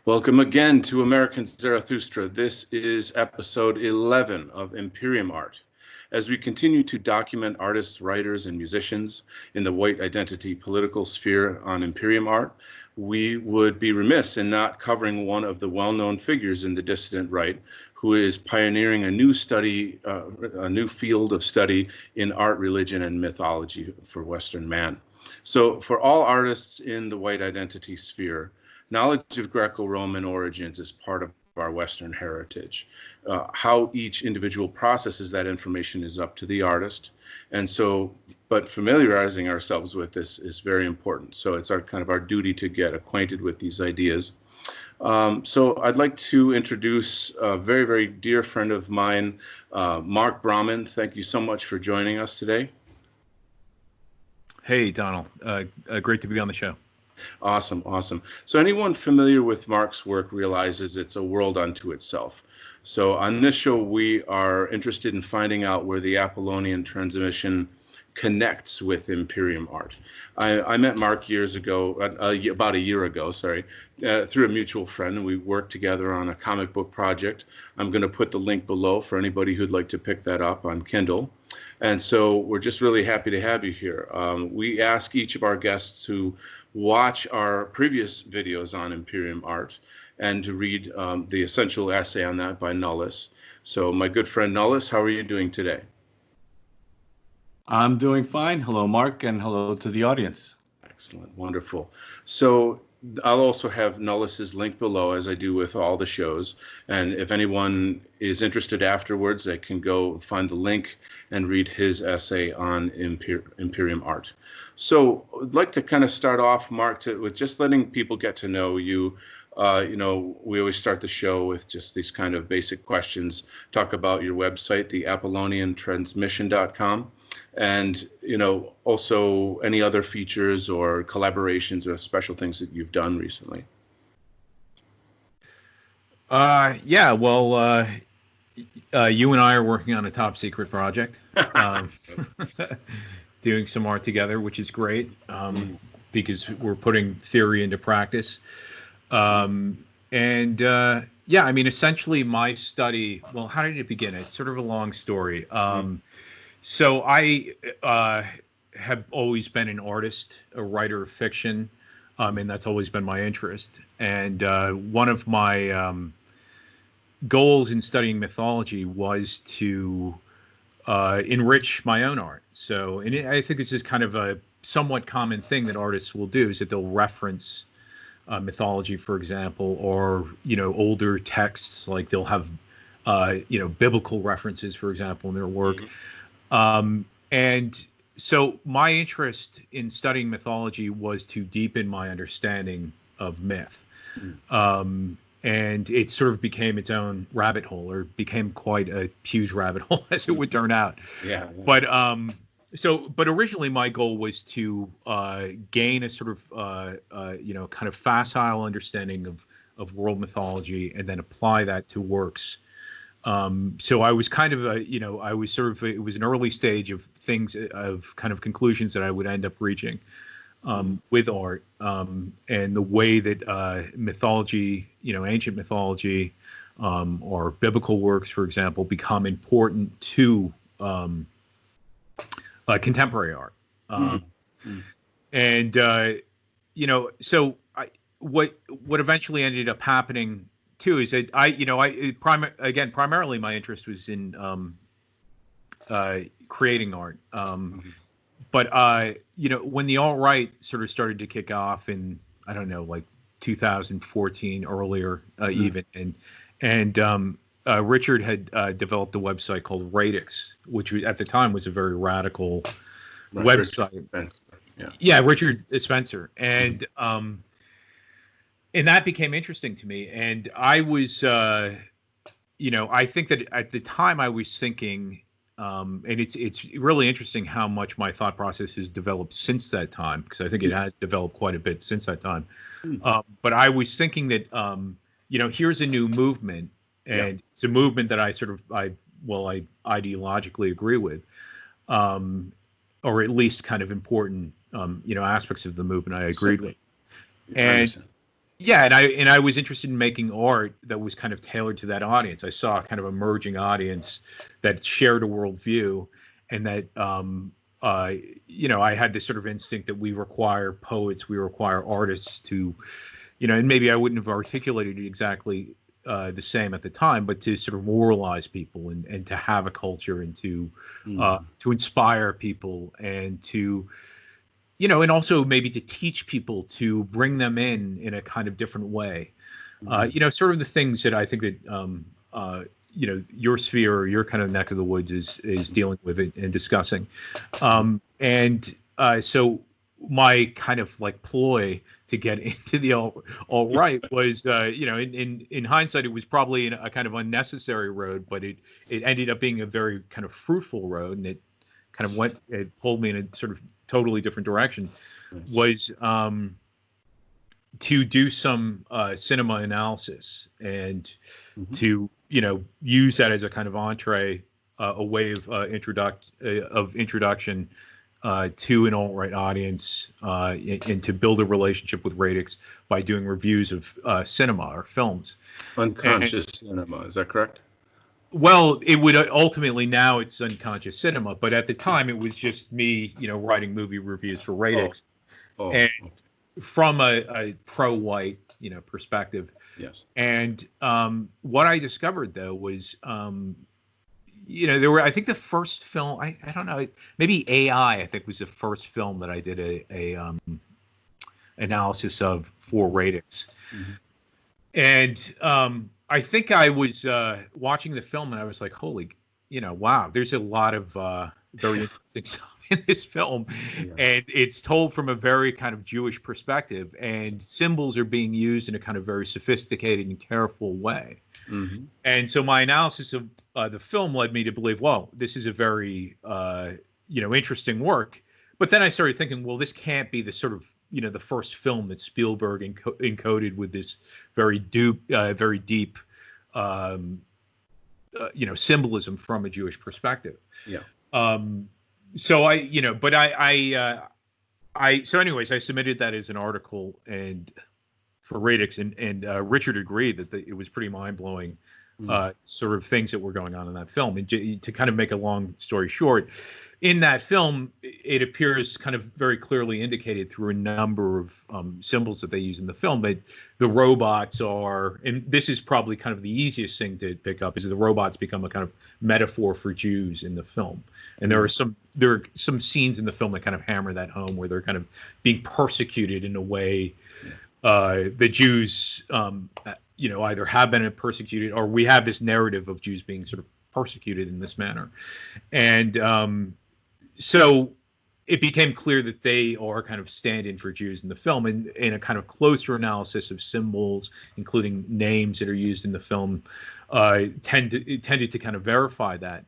Welcome again to American Zarathustra. This is episode 11 of Imperium Art. As we continue to document artists, writers, and musicians in the white identity political sphere on Imperium Art, we would be remiss in not covering one of the well-known figures in the Dissident Right, who is pioneering a new study, a new field of study in art, religion, and mythology for Western man. So for all artists in the white identity sphere, knowledge of Greco-Roman origins is part of our Western heritage. How each individual processes that information is up to the artist. And so, but familiarizing ourselves with this is very important. So it's our duty to get acquainted with these ideas. So I'd like to introduce a very, very dear friend of mine, Mark Brahmin. Thank you so much for joining us today. Hey, Donald. Great to be on the show. Awesome, awesome. So anyone familiar with Mark's work realizes it's a world unto itself. So on this show, we are interested in finding out where the Apollonian transmission connects with Imperium Art. I met Mark years ago, about a year ago, through a mutual friend, and we worked together on a comic book project. I'm going to put the link below for anybody who'd like to pick that up on Kindle. And so we're just really happy to have you here. We ask each of our guests to watch our previous videos on Imperium Art and to read the essential essay on that by Nullus. So my good friend Nullus, how are you doing today? I'm doing fine. Hello, Mark, and hello to the audience. Excellent, wonderful. So I'll also have Nullus's link below, as I do with all the shows. And if anyone is interested afterwards, they can go find the link and read his essay on Imperium Art. So I'd like to kind of start off, Mark, with just letting people get to know you. We always start the show with just these kind of basic questions. Talk about your website, the apolloniantransmission.com. And, also any other features or collaborations or special things that you've done recently. Yeah, well, you and I are working on a top secret project, doing some art together, which is great, because we're putting theory into practice. Yeah, I mean, essentially my study, well, how did it begin? It's sort of a long story. So I have always been an artist, a writer of fiction, and that's always been my interest. And one of my goals in studying mythology was to enrich my own art. So, and I think this is kind of a somewhat common thing that artists will do, is that they'll reference mythology, for example, or, older texts, like they'll have, biblical references, for example, in their work. And so my interest in studying mythology was to deepen my understanding of myth. And it sort of became its own rabbit hole, or became quite a huge rabbit hole, as it would turn out. Yeah. But but originally my goal was to gain a sort of kind of facile understanding of world mythology, and then apply that to works. So I was kind of it was an early stage of things, of kind of conclusions that I would end up reaching with art, and the way that mythology, ancient mythology, or biblical works, for example, become important to contemporary art. And so what eventually ended up happening too is that primarily my interest was in creating art. But when the alt-right sort of started to kick off in, I don't know, like 2014, earlier, even, and Richard had developed a website called Radix, which at the time was a very radical website. Yeah, Richard Spencer. And that became interesting to me. And I was, I think that at the time I was thinking, and it's really interesting how much my thought process has developed since that time, because I think it has developed quite a bit since that time. But I was thinking that, here's a new movement, and it's a movement that I ideologically agree with, or at least kind of important, aspects of the movement I agreed with. And Yeah, and I was interested in making art that was kind of tailored to that audience. I saw a kind of emerging audience that shared a worldview, and that I had this sort of instinct that we require poets, we require artists to, and maybe I wouldn't have articulated it exactly the same at the time, but to sort of moralize people and to have a culture and to inspire people and to and also maybe to teach people, to bring them in a kind of different way. Sort of the things that I think that your sphere or your kind of neck of the woods is dealing with it and discussing. So my kind of like ploy to get into the alt right was, in hindsight, it was probably a kind of unnecessary road, but it ended up being a very kind of fruitful road, and it kind of it pulled me in a sort of totally different direction. Was to do some cinema analysis and to use that as a kind of entree, a way of introduction to an alt-right audience, and to build a relationship with radix by doing reviews of cinema or films. Unconscious cinema, is that correct? Well, it would ultimately, now it's unconscious cinema, but at the time it was just me, writing movie reviews for radix, and from a pro-white, perspective. Yes. And what I discovered though was, there were, I think the first film, I don't know, maybe AI, I think was the first film that I did a analysis of for radix. And I think I was watching the film and I was like, holy, wow, there's a lot of very interesting stuff in this film. And it's told from a very kind of Jewish perspective, and symbols are being used in a kind of very sophisticated and careful way. And so my analysis of the film led me to believe, well, this is a very, interesting work. But then I started thinking, well, this can't be the sort of, the first film that Spielberg encoded with this very deep, symbolism from a Jewish perspective. So so anyways, I submitted that as an article and for radix, and Richard agreed that it was pretty mind-blowing, sort of things that were going on in that film. And to kind of make a long story short, in that film, it appears kind of very clearly indicated through a number of symbols that they use in the film that the robots are, and this is probably kind of the easiest thing to pick up, is the robots become a kind of metaphor for Jews in the film. And there are some scenes in the film that kind of hammer that home, where they're kind of being persecuted in a way the Jews, either have been persecuted, or we have this narrative of Jews being sort of persecuted in this manner. And so it became clear that they are kind of stand-in for Jews in the film, and in a kind of closer analysis of symbols, including names that are used in the film, tended to kind of verify that.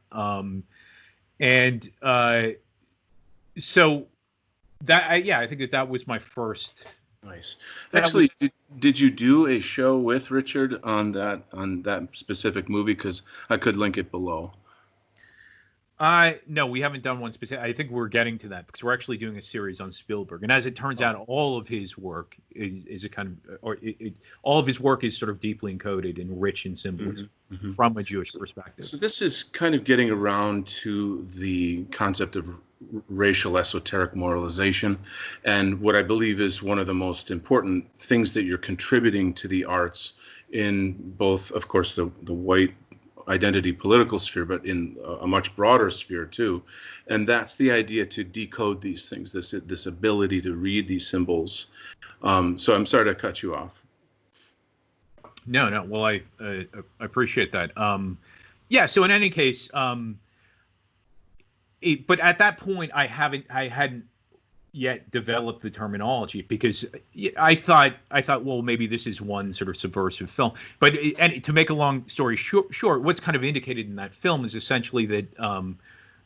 So that, I think that was my first. Nice. Actually, did you do a show with Richard on that specific movie? Because I could link it below. No, we haven't done one specific. I think we're getting to that because we're actually doing a series on Spielberg, and as it turns out, all of his work is a kind of, all of his work is sort of deeply encoded and rich in symbols from a Jewish perspective. So this is kind of getting around to the concept of racial esoteric moralization, and what I believe is one of the most important things that you're contributing to the arts in both, of course, the white identity political sphere, but in a much broader sphere too. And that's the idea to decode these things, this ability to read these symbols. So I'm sorry to cut you off. No. Well, I appreciate that. So in any case, but at that point, I hadn't yet developed the terminology, because I thought, well, maybe this is one sort of subversive film. But and to make a long story short, what's kind of indicated in that film is essentially that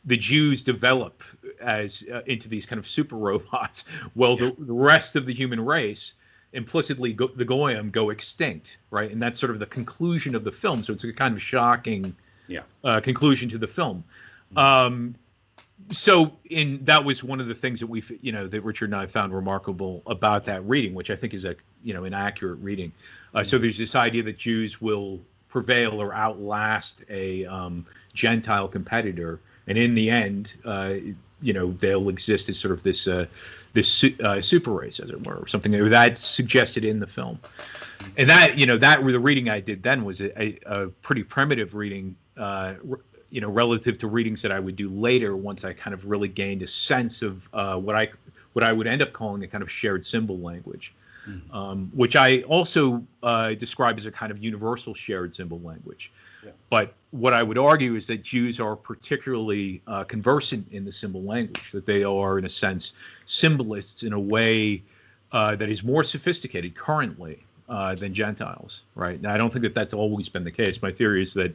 the Jews develop as into these kind of super robots, while the rest of the human race, implicitly the Goyim, go extinct, right? And that's sort of the conclusion of the film. So it's a kind of shocking conclusion to the film. So that was one of the things that that Richard and I found remarkable about that reading, which I think is an accurate reading. So there's this idea that Jews will prevail or outlast a Gentile competitor, and in the end, they'll exist as sort of this super race, as it were, or something that's suggested in the film. And the reading I did then was a pretty primitive reading, relative to readings that I would do later once I kind of really gained a sense of what I would end up calling a kind of shared symbol language, which I also describe as a kind of universal shared symbol language. Yeah. But what I would argue is that Jews are particularly conversant in the symbol language, that they are, in a sense, symbolists in a way that is more sophisticated currently than Gentiles, right? Now, I don't think that that's always been the case. My theory is that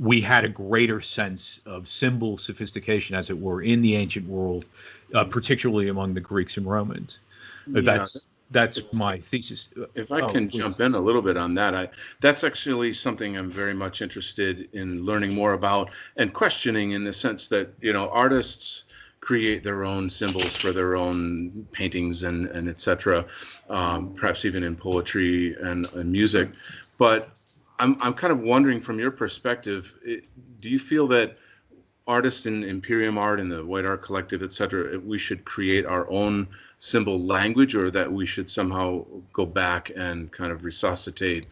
we had a greater sense of symbol sophistication, as it were, in the ancient world, particularly among the Greeks and Romans. That's my thesis. If I can jump in a little bit on that, that's actually something I'm very much interested in learning more about and questioning, in the sense that, artists create their own symbols for their own paintings and etc., perhaps even in poetry and music. But I'm kind of wondering, from your perspective, do you feel that artists in Imperium Art and the White Art Collective, etc., we should create our own symbol language, or that we should somehow go back and kind of resuscitate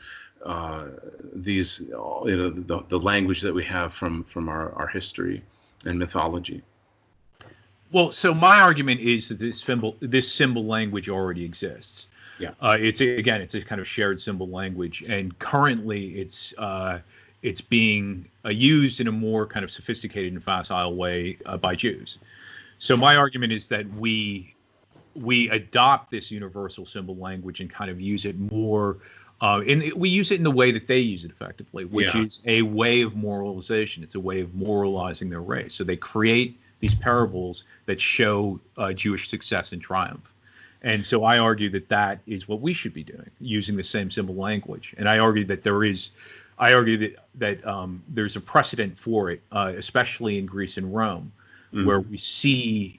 these, the language that we have from our history and mythology? Well, so my argument is that this symbol language already exists. Yeah. It's a kind of shared symbol language, and currently it's being used in a more kind of sophisticated and facile way by Jews. So my argument is that we adopt this universal symbol language and kind of use it more, we use it in the way that they use it effectively, which is a way of moralization. It's a way of moralizing their race. So they create these parables that show Jewish success and triumph. And so I argue that is what we should be doing, using the same symbol language. And I argue that there's a precedent for it, especially in Greece and Rome, where we see,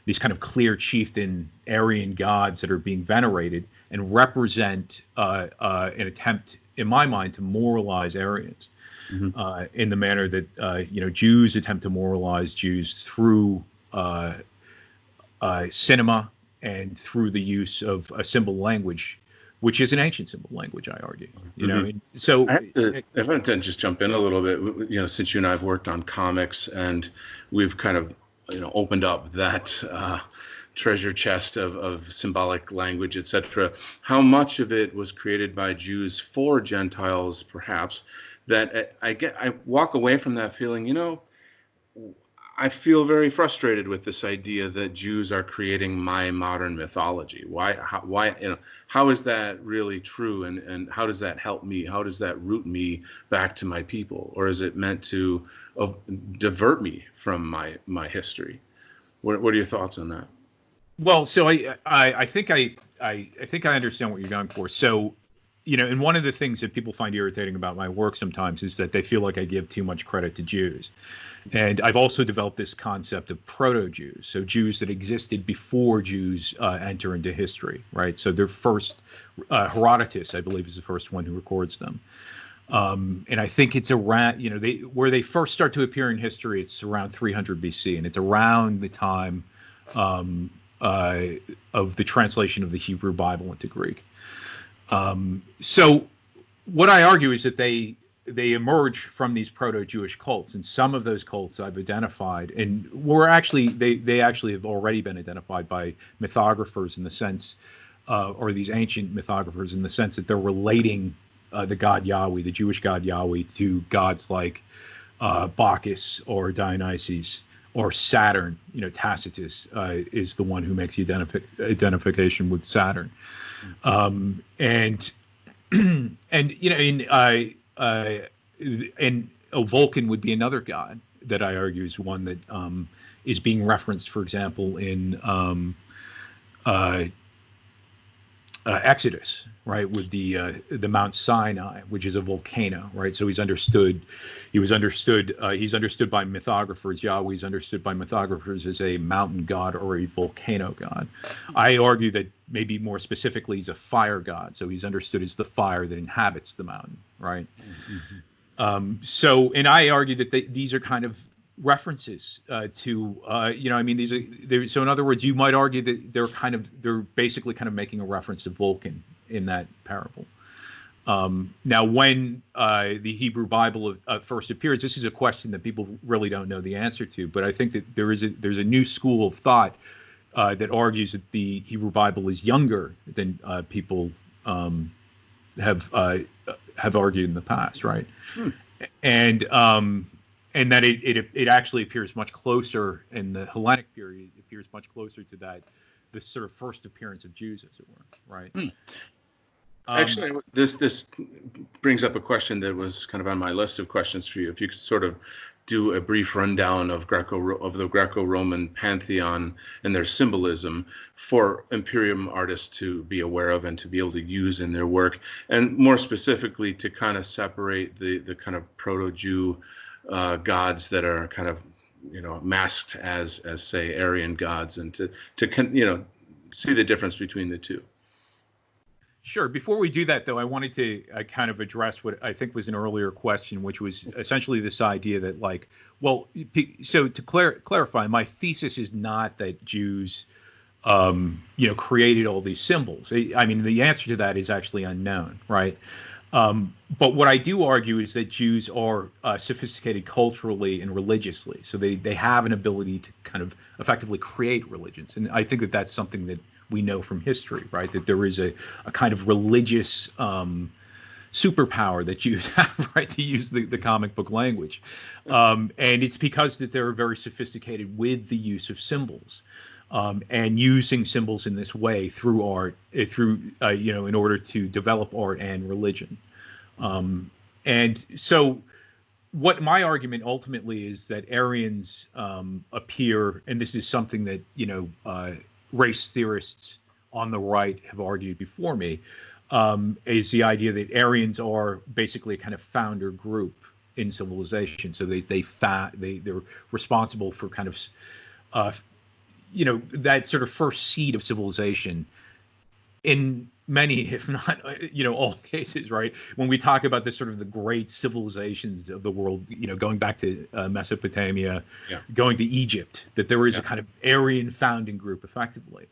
these kind of clear chieftain Aryan gods that are being venerated and represent an attempt, in my mind, to moralize Aryans in the manner that Jews attempt to moralize Jews through cinema and through the use of a symbol language, which is an ancient symbol language, I argue. So if I can just jump in a little bit, since you and I have worked on comics, and we've kind of opened up that treasure chest of symbolic language, etc. How much of it was created by Jews for Gentiles, perhaps, that I walk away from that feeling, I feel very frustrated with this idea that Jews are creating my modern mythology. Why, how is that really true? And how does that help me? How does that root me back to my people? Or is it meant to divert me from my history? What are your thoughts on that? Well, so I think I understand what you're going for. So, and one of the things that people find irritating about my work sometimes is that they feel like I give too much credit to Jews. And I've also developed this concept of proto-Jews, so Jews that existed before Jews enter into history, right? So their first, Herodotus, I believe, is the first one who records them. And I think it's around, where they first start to appear in history, it's around 300 BC, and it's around the time of the translation of the Hebrew Bible into Greek. So what I argue is that they emerge from these proto-Jewish cults, and some of those cults I've identified, and they actually have already been identified by mythographers in the sense, or these ancient mythographers in the sense that they're relating the god Yahweh, the Jewish god Yahweh, to gods like Bacchus or Dionysus or Saturn. Tacitus is the one who makes the identification with Saturn, and Vulcan would be another god that I argue is one that is being referenced, for example, in Exodus, right, with the Mount Sinai, which is a volcano, right? So he's understood he's understood by mythographers. Yahweh is understood by mythographers as a mountain god or a volcano god. I argue that maybe more specifically he's a fire god, so he's understood as the fire that inhabits the mountain, right? So, and I argue that these are kind of references to so in other words, you might argue that they're basically kind of making a reference to Vulcan in that parable. Now, when the Hebrew Bible first appears, this is a question that people really don't know the answer to, but I think that there's a new school of thought that argues that the Hebrew Bible is younger than people have argued in the past, right? And that it actually appears much closer in the Hellenic period. It appears much closer to this sort of first appearance of Jews, as it were, right? Actually, this brings up a question that was kind of on my list of questions for you. If you could sort of do a brief rundown of the Greco-Roman pantheon and their symbolism for Imperium artists to be aware of and to be able to use in their work, and more specifically to kind of separate the kind of proto-Jew gods that are kind of, masked as say Aryan gods, and to see the difference between the two. Sure. Before we do that, though, I wanted to kind of address what I think was an earlier question, which was essentially this idea that, so to clarify, my thesis is not that Jews, created all these symbols. I mean, the answer to that is actually unknown, right? But what I do argue is that Jews are sophisticated culturally and religiously, so they have an ability to kind of effectively create religions, and I think that that's something that we know from history, right? That there is a kind of religious superpower that Jews have, right, to use the comic book language, and it's because that they're very sophisticated with the use of symbols. And using symbols in this way through art, in order to develop art and religion. And so what my argument ultimately is that Aryans appear, and this is something that, race theorists on the right have argued before me, is the idea that Aryans are basically a kind of founder group in civilization. So they're responsible for kind of, that sort of first seed of civilization in many, if not, all cases, right? When we talk about the sort of the great civilizations of the world, going back to Mesopotamia, going to Egypt, that there is a kind of Aryan founding group effectively.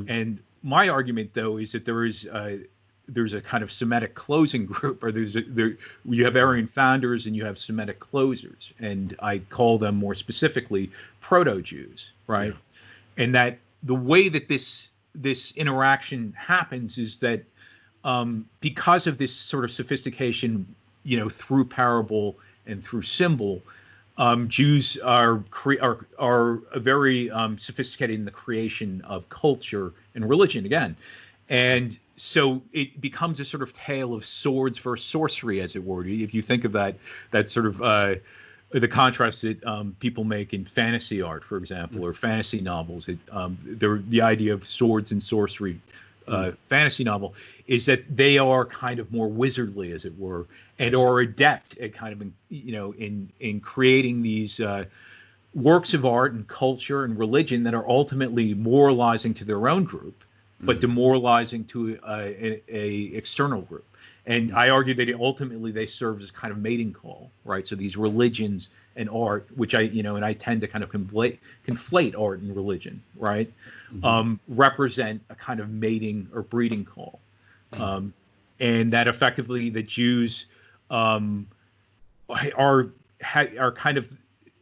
And my argument, though, is that there's a kind of Semitic closing group, or you have Aryan founders and you have Semitic closers, and I call them more specifically proto-Jews, right? And that the way that this interaction happens is that because of this sort of sophistication, through parable and through symbol, Jews are very sophisticated in the creation of culture and religion again, and so it becomes a sort of tale of swords versus sorcery, as it were. If you think of that sort of the contrast that people make in fantasy art, for example, or fantasy novels, the idea of swords and sorcery fantasy novel is that they are kind of more wizardly, as it were, and are adept at kind of, in creating these works of art and culture and religion that are ultimately moralizing to their own group, but demoralizing to a external group. And I argue that ultimately they serve as kind of mating call, right? So these religions and art, which I tend to kind of conflate art and religion, right? Represent a kind of mating or breeding call. And that effectively the Jews are kind of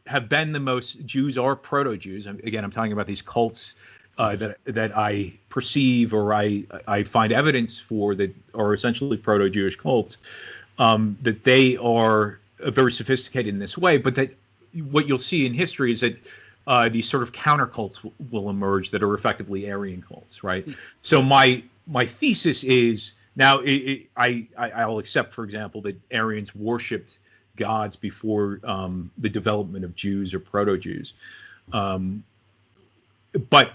have been the most, Jews are proto-Jews. Again, I'm talking about these cults that I perceive, or I find evidence for, that are essentially proto-Jewish cults, that they are very sophisticated in this way, but that what you'll see in history is that these sort of counter cults will emerge that are effectively Aryan cults, right? So my thesis is, now I'll accept, for example, that Aryans worshipped gods before the development of Jews or proto-Jews, but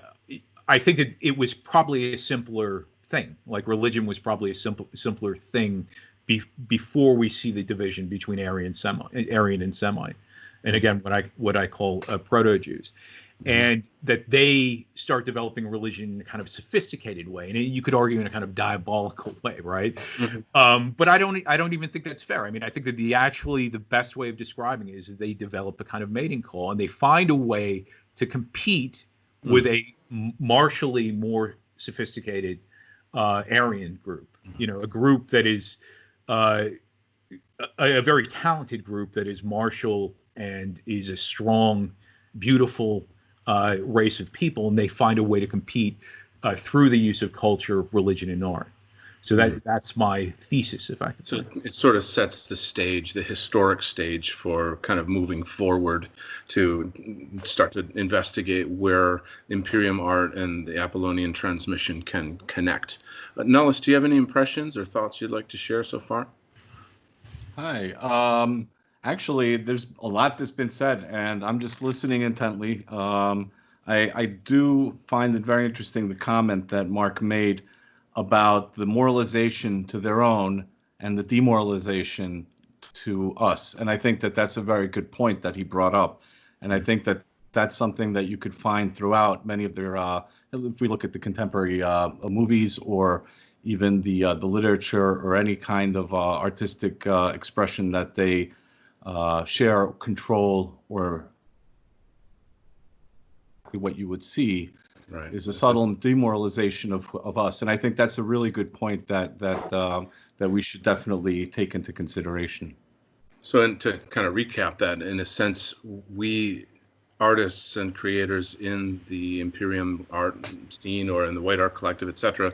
I think that it was probably a simpler thing. Like religion was probably a simpler thing before we see the division between Aryan and Semite, and again what I call proto-Jews, and that they start developing religion in a kind of sophisticated way, and you could argue in a kind of diabolical way, right? But I don't even think that's fair. I mean, I think that the best way of describing it is that they develop a kind of mating call, and they find a way to compete with a martially more sophisticated Aryan group, a group that is a very talented group that is martial and is a strong, beautiful race of people, and they find a way to compete through the use of culture, religion, and art. So that's my thesis, effectively. So it sort of sets the stage, the historic stage, for kind of moving forward to start to investigate where Imperium Art and the Apollonian transmission can connect. Nullus, do you have any impressions or thoughts you'd like to share so far? Hi. Actually, there's a lot that's been said, and I'm just listening intently. I do find it very interesting, the comment that Mark made about the moralization to their own and the demoralization to us. And I think that that's a very good point that he brought up. And I think that that's something that you could find throughout many of their, if we look at the contemporary movies, or even the literature, or any kind of artistic expression that they share, control, or what you would see. Right. Is a subtle demoralization of us, and I think that's a really good point that we should definitely take into consideration. So, and to kind of recap that, in a sense, we artists and creators in the Imperium Art scene or in the White Art Collective, etc.,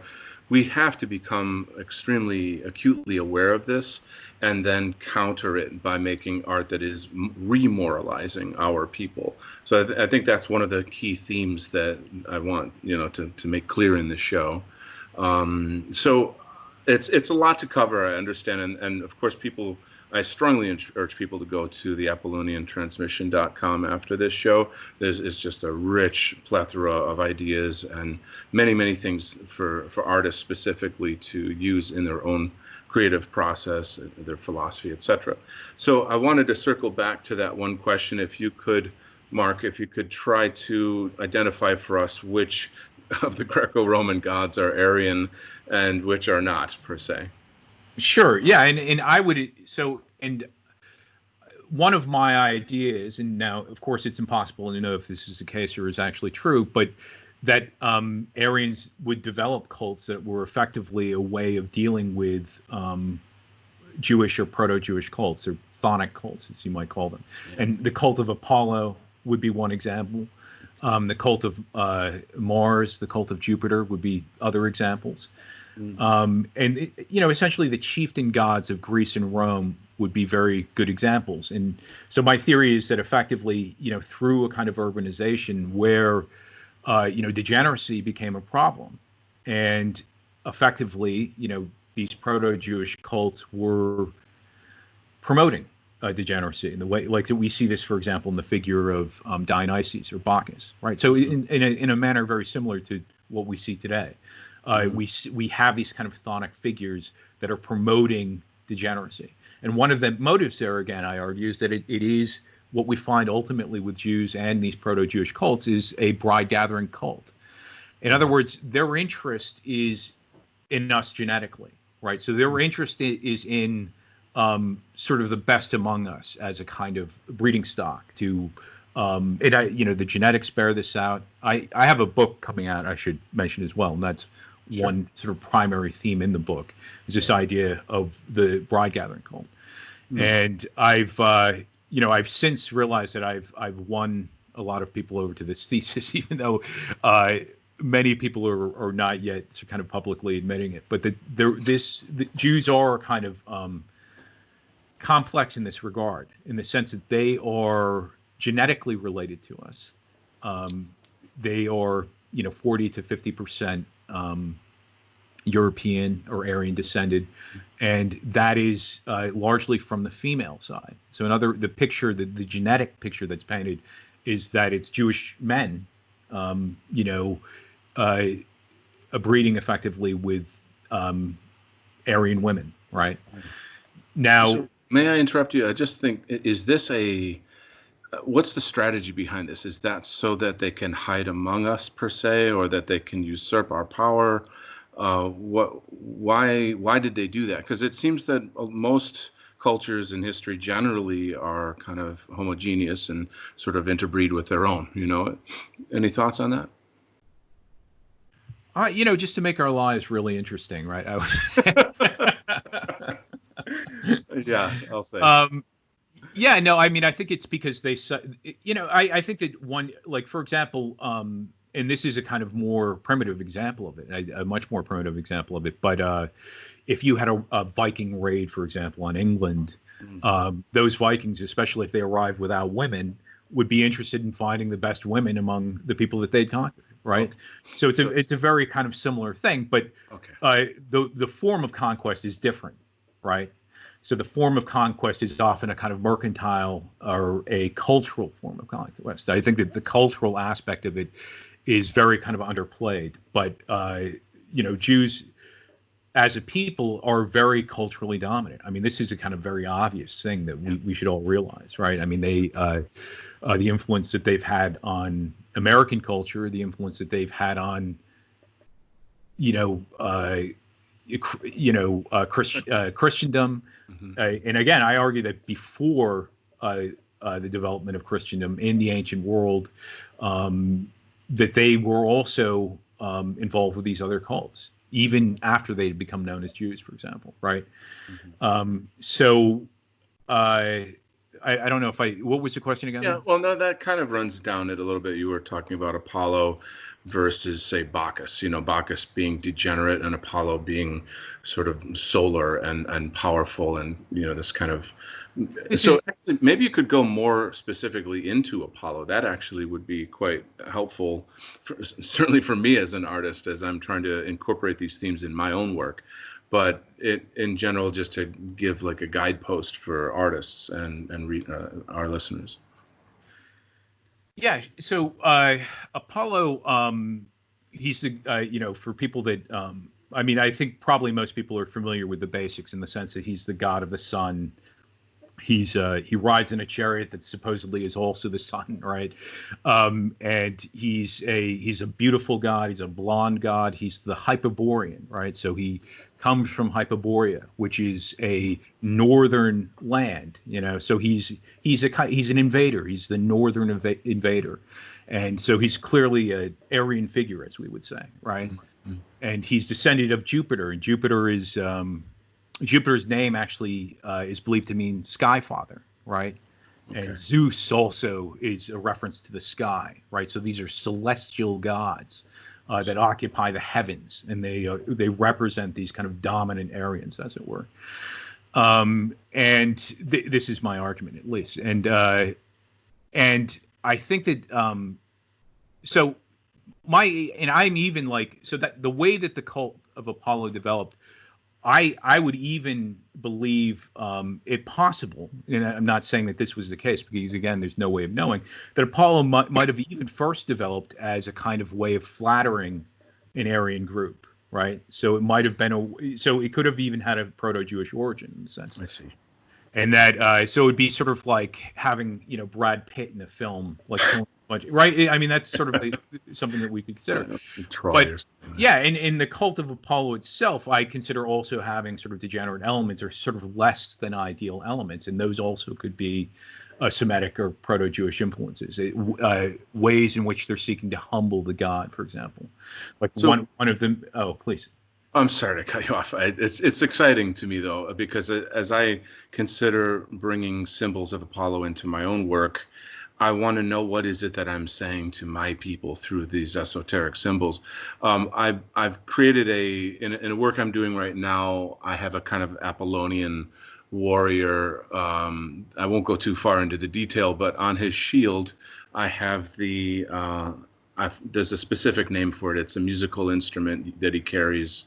we have to become extremely acutely aware of this, and then counter it by making art that is remoralizing our people. So I think that's one of the key themes that I want, to make clear in this show. So it's a lot to cover, I understand, and of course I strongly urge people to go to the ApollonianTransmission.com after this show. There's just a rich plethora of ideas and many, many things for artists specifically to use in their own creative process, their philosophy, etc. So I wanted to circle back to that one question. If you could, Mark, if you could try to identify for us which of the Greco-Roman gods are Aryan and which are not, per se. Sure. Yeah. And I would, and one of my ideas, and now, of course, it's impossible to know if this is the case or is actually true, but that Aryans would develop cults that were effectively a way of dealing with Jewish or proto-Jewish cults, or chthonic cults, as you might call them. Yeah. And the cult of Apollo would be one example. The cult of Mars, the cult of Jupiter would be other examples. And essentially the chieftain gods of Greece and Rome would be very good examples. And so my theory is that effectively, through a kind of urbanization where, degeneracy became a problem, and effectively, these proto-Jewish cults were promoting degeneracy in the way, like we see this, for example, in the figure of Dionysus or Bacchus, right? So in a manner very similar to what we see today. We have these kind of chthonic figures that are promoting degeneracy. And one of the motives there, again, I argue, is that it is what we find ultimately with Jews and these proto-Jewish cults is a bride-gathering cult. In other words, their interest is in us genetically, right? So their interest is in sort of the best among us as a kind of breeding stock to the genetics bear this out. I have a book coming out I should mention as well, and that's Sure. One sort of primary theme in the book is this idea of the bride gathering cult. And I've since realized that I've won a lot of people over to this thesis, even though many people are not yet kind of publicly admitting it. But the Jews are kind of complex in this regard, in the sense that they are genetically related to us. They are 40 to 50% European or Aryan descended, and that is largely from the female side. So the picture, the genetic picture that's painted is that it's Jewish men, breeding effectively with Aryan women, right? Now, So, may I interrupt you? I just think, is this what's the strategy behind this? Is that so that they can hide among us per se, or that they can usurp our power? Why did they do that? Because it seems that most cultures in history generally are kind of homogeneous and sort of interbreed with their own, Any thoughts on that? Just to make our lives really interesting, right? Yeah, I'll say. Yeah, no, I mean, I think it's because I think that one, like, for example, and this is a kind of more primitive example of it, a much more primitive example of it, but if you had a Viking raid, for example, on England, those Vikings, especially if they arrived without women, would be interested in finding the best women among the people that they'd conquered, right? So it's a very kind of similar thing, but the form of conquest is different, right? So the form of conquest is often a kind of mercantile or a cultural form of conquest. I think that the cultural aspect of it is very kind of underplayed, but Jews as a people are very culturally dominant. I mean, this is a kind of very obvious thing that we should all realize, right? I mean, the influence that they've had on American culture, the influence that they've had on, Christendom. And again, I argue that before the development of Christendom in the ancient world, that they were also involved with these other cults, even after they had become known as Jews, for example, right? So I don't know what was the question again? Yeah, well, no, that kind of runs down it a little bit. You were talking about Apollo versus, say, Bacchus, Bacchus being degenerate and Apollo being sort of solar and powerful, and, this kind of, so actually, maybe you could go more specifically into Apollo. That actually would be quite helpful, certainly for me as an artist, as I'm trying to incorporate these themes in my own work. But in general, just to give like a guidepost for artists and our listeners. Yeah. So Apollo, he's the for people that I mean, I think probably most people are familiar with the basics in the sense that he's the god of the sun. He rides in a chariot that supposedly is also the sun, right? And he's a beautiful god. He's a blonde god. He's the Hyperborean, right? So he comes from Hyperborea, which is a northern land, So he's an invader. He's the northern invader, and so he's clearly an Aryan figure, as we would say, right? Mm-hmm. And he's descended of Jupiter, and Jupiter is Jupiter's name actually is believed to mean sky father, right? Okay. And Zeus also is a reference to the sky, right? So these are celestial gods that occupy the heavens, and they represent these kind of dominant Aryans, as it were. This is my argument, at least, and I think that I'm even like, so that the way that the cult of Apollo developed, I would even believe it possible, and I'm not saying that this was the case, because again, there's no way of knowing, that Apollo might have even first developed as a kind of way of flattering an Aryan group, right? So it might have been so it could have even had a proto-Jewish origin in a sense. I see. And that so it would be sort of like having Brad Pitt in a film, like. Right. I mean, that's sort of something that we could consider. But yeah, in the cult of Apollo itself, I consider also having sort of degenerate elements or sort of less than ideal elements. And those also could be Semitic or proto-Jewish influences, ways in which they're seeking to humble the god, for example. Like one of them. Oh, please. I'm sorry to cut you off. It's exciting to me, though, because as I consider bringing symbols of Apollo into my own work, I want to know what is it that I'm saying to my people through these esoteric symbols. I've created in a work I'm doing right now, I have a kind of Apollonian warrior. I won't go too far into the detail, but on his shield, I have there's a specific name for it. It's a musical instrument that he carries.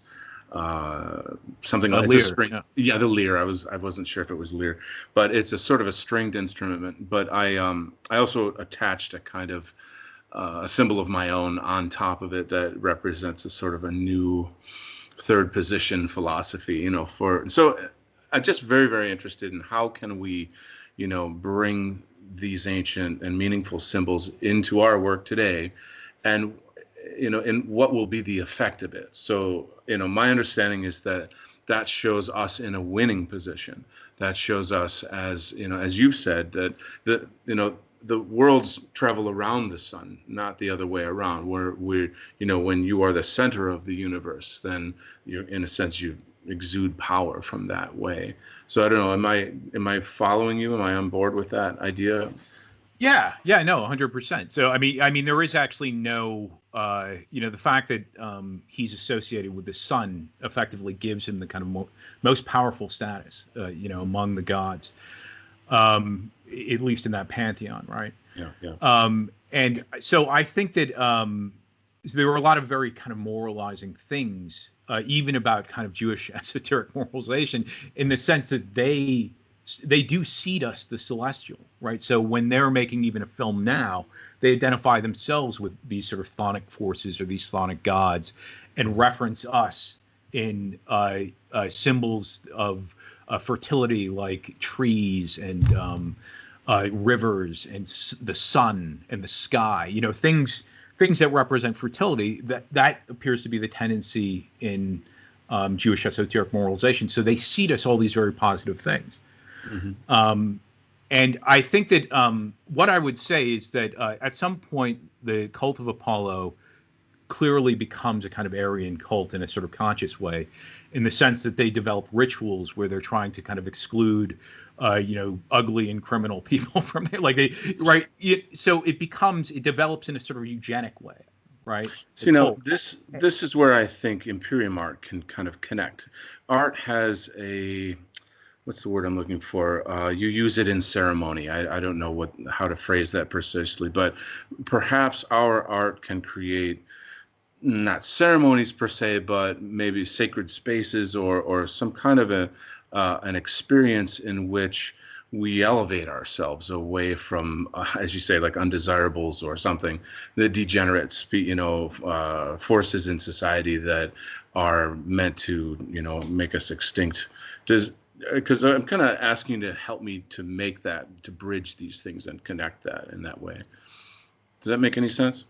Something like lyre, a string. Yeah, the lyre. I wasn't sure if it was lyre, but it's a sort of a stringed instrument. But I also attached a kind of a symbol of my own on top of it that represents a sort of a new third position philosophy, so I'm just very, very interested in how can we, bring these ancient and meaningful symbols into our work today, and, and what will be the effect of it. So, my understanding is that shows us in a winning position. That shows us as, as you've said, that the worlds travel around the sun, not the other way around. We're when you are the center of the universe, then you're, in a sense, you exude power from that way. So I don't know, am I following you? Am I on board with that idea? Yeah, no, 100%. So I mean, there is actually no, the fact that he's associated with the sun effectively gives him the kind of most powerful status, among the gods, at least in that pantheon, right? Yeah. And so I think that there were a lot of very kind of moralizing things, even about kind of Jewish esoteric moralization, in the sense that they do seed us the celestial, right? So when they're making even a film now, they identify themselves with these sort of chthonic forces or these chthonic gods, and reference us in symbols of fertility, like trees and rivers and the sun and the sky. Things that represent fertility. That appears to be the tendency in Jewish esoteric moralization. So they seed us all these very positive things. Mm-hmm. And I think that what I would say is that at some point, the cult of Apollo clearly becomes a kind of Aryan cult in a sort of conscious way, in the sense that they develop rituals where they're trying to kind of exclude, ugly and criminal people from there. Like so it develops in a sort of eugenic way, right? So, this is where I think Imperium Art can kind of connect. Art has what's the word I'm looking for? You use it in ceremony. I don't know how to phrase that precisely, but perhaps our art can create not ceremonies per se, but maybe sacred spaces or some kind of an experience in which we elevate ourselves away from, as you say, like undesirables or something, the degenerates, forces in society that are meant to, make us extinct. Because I'm kind of asking you to help me to make that, to bridge these things and connect that in that way. Does that make any sense?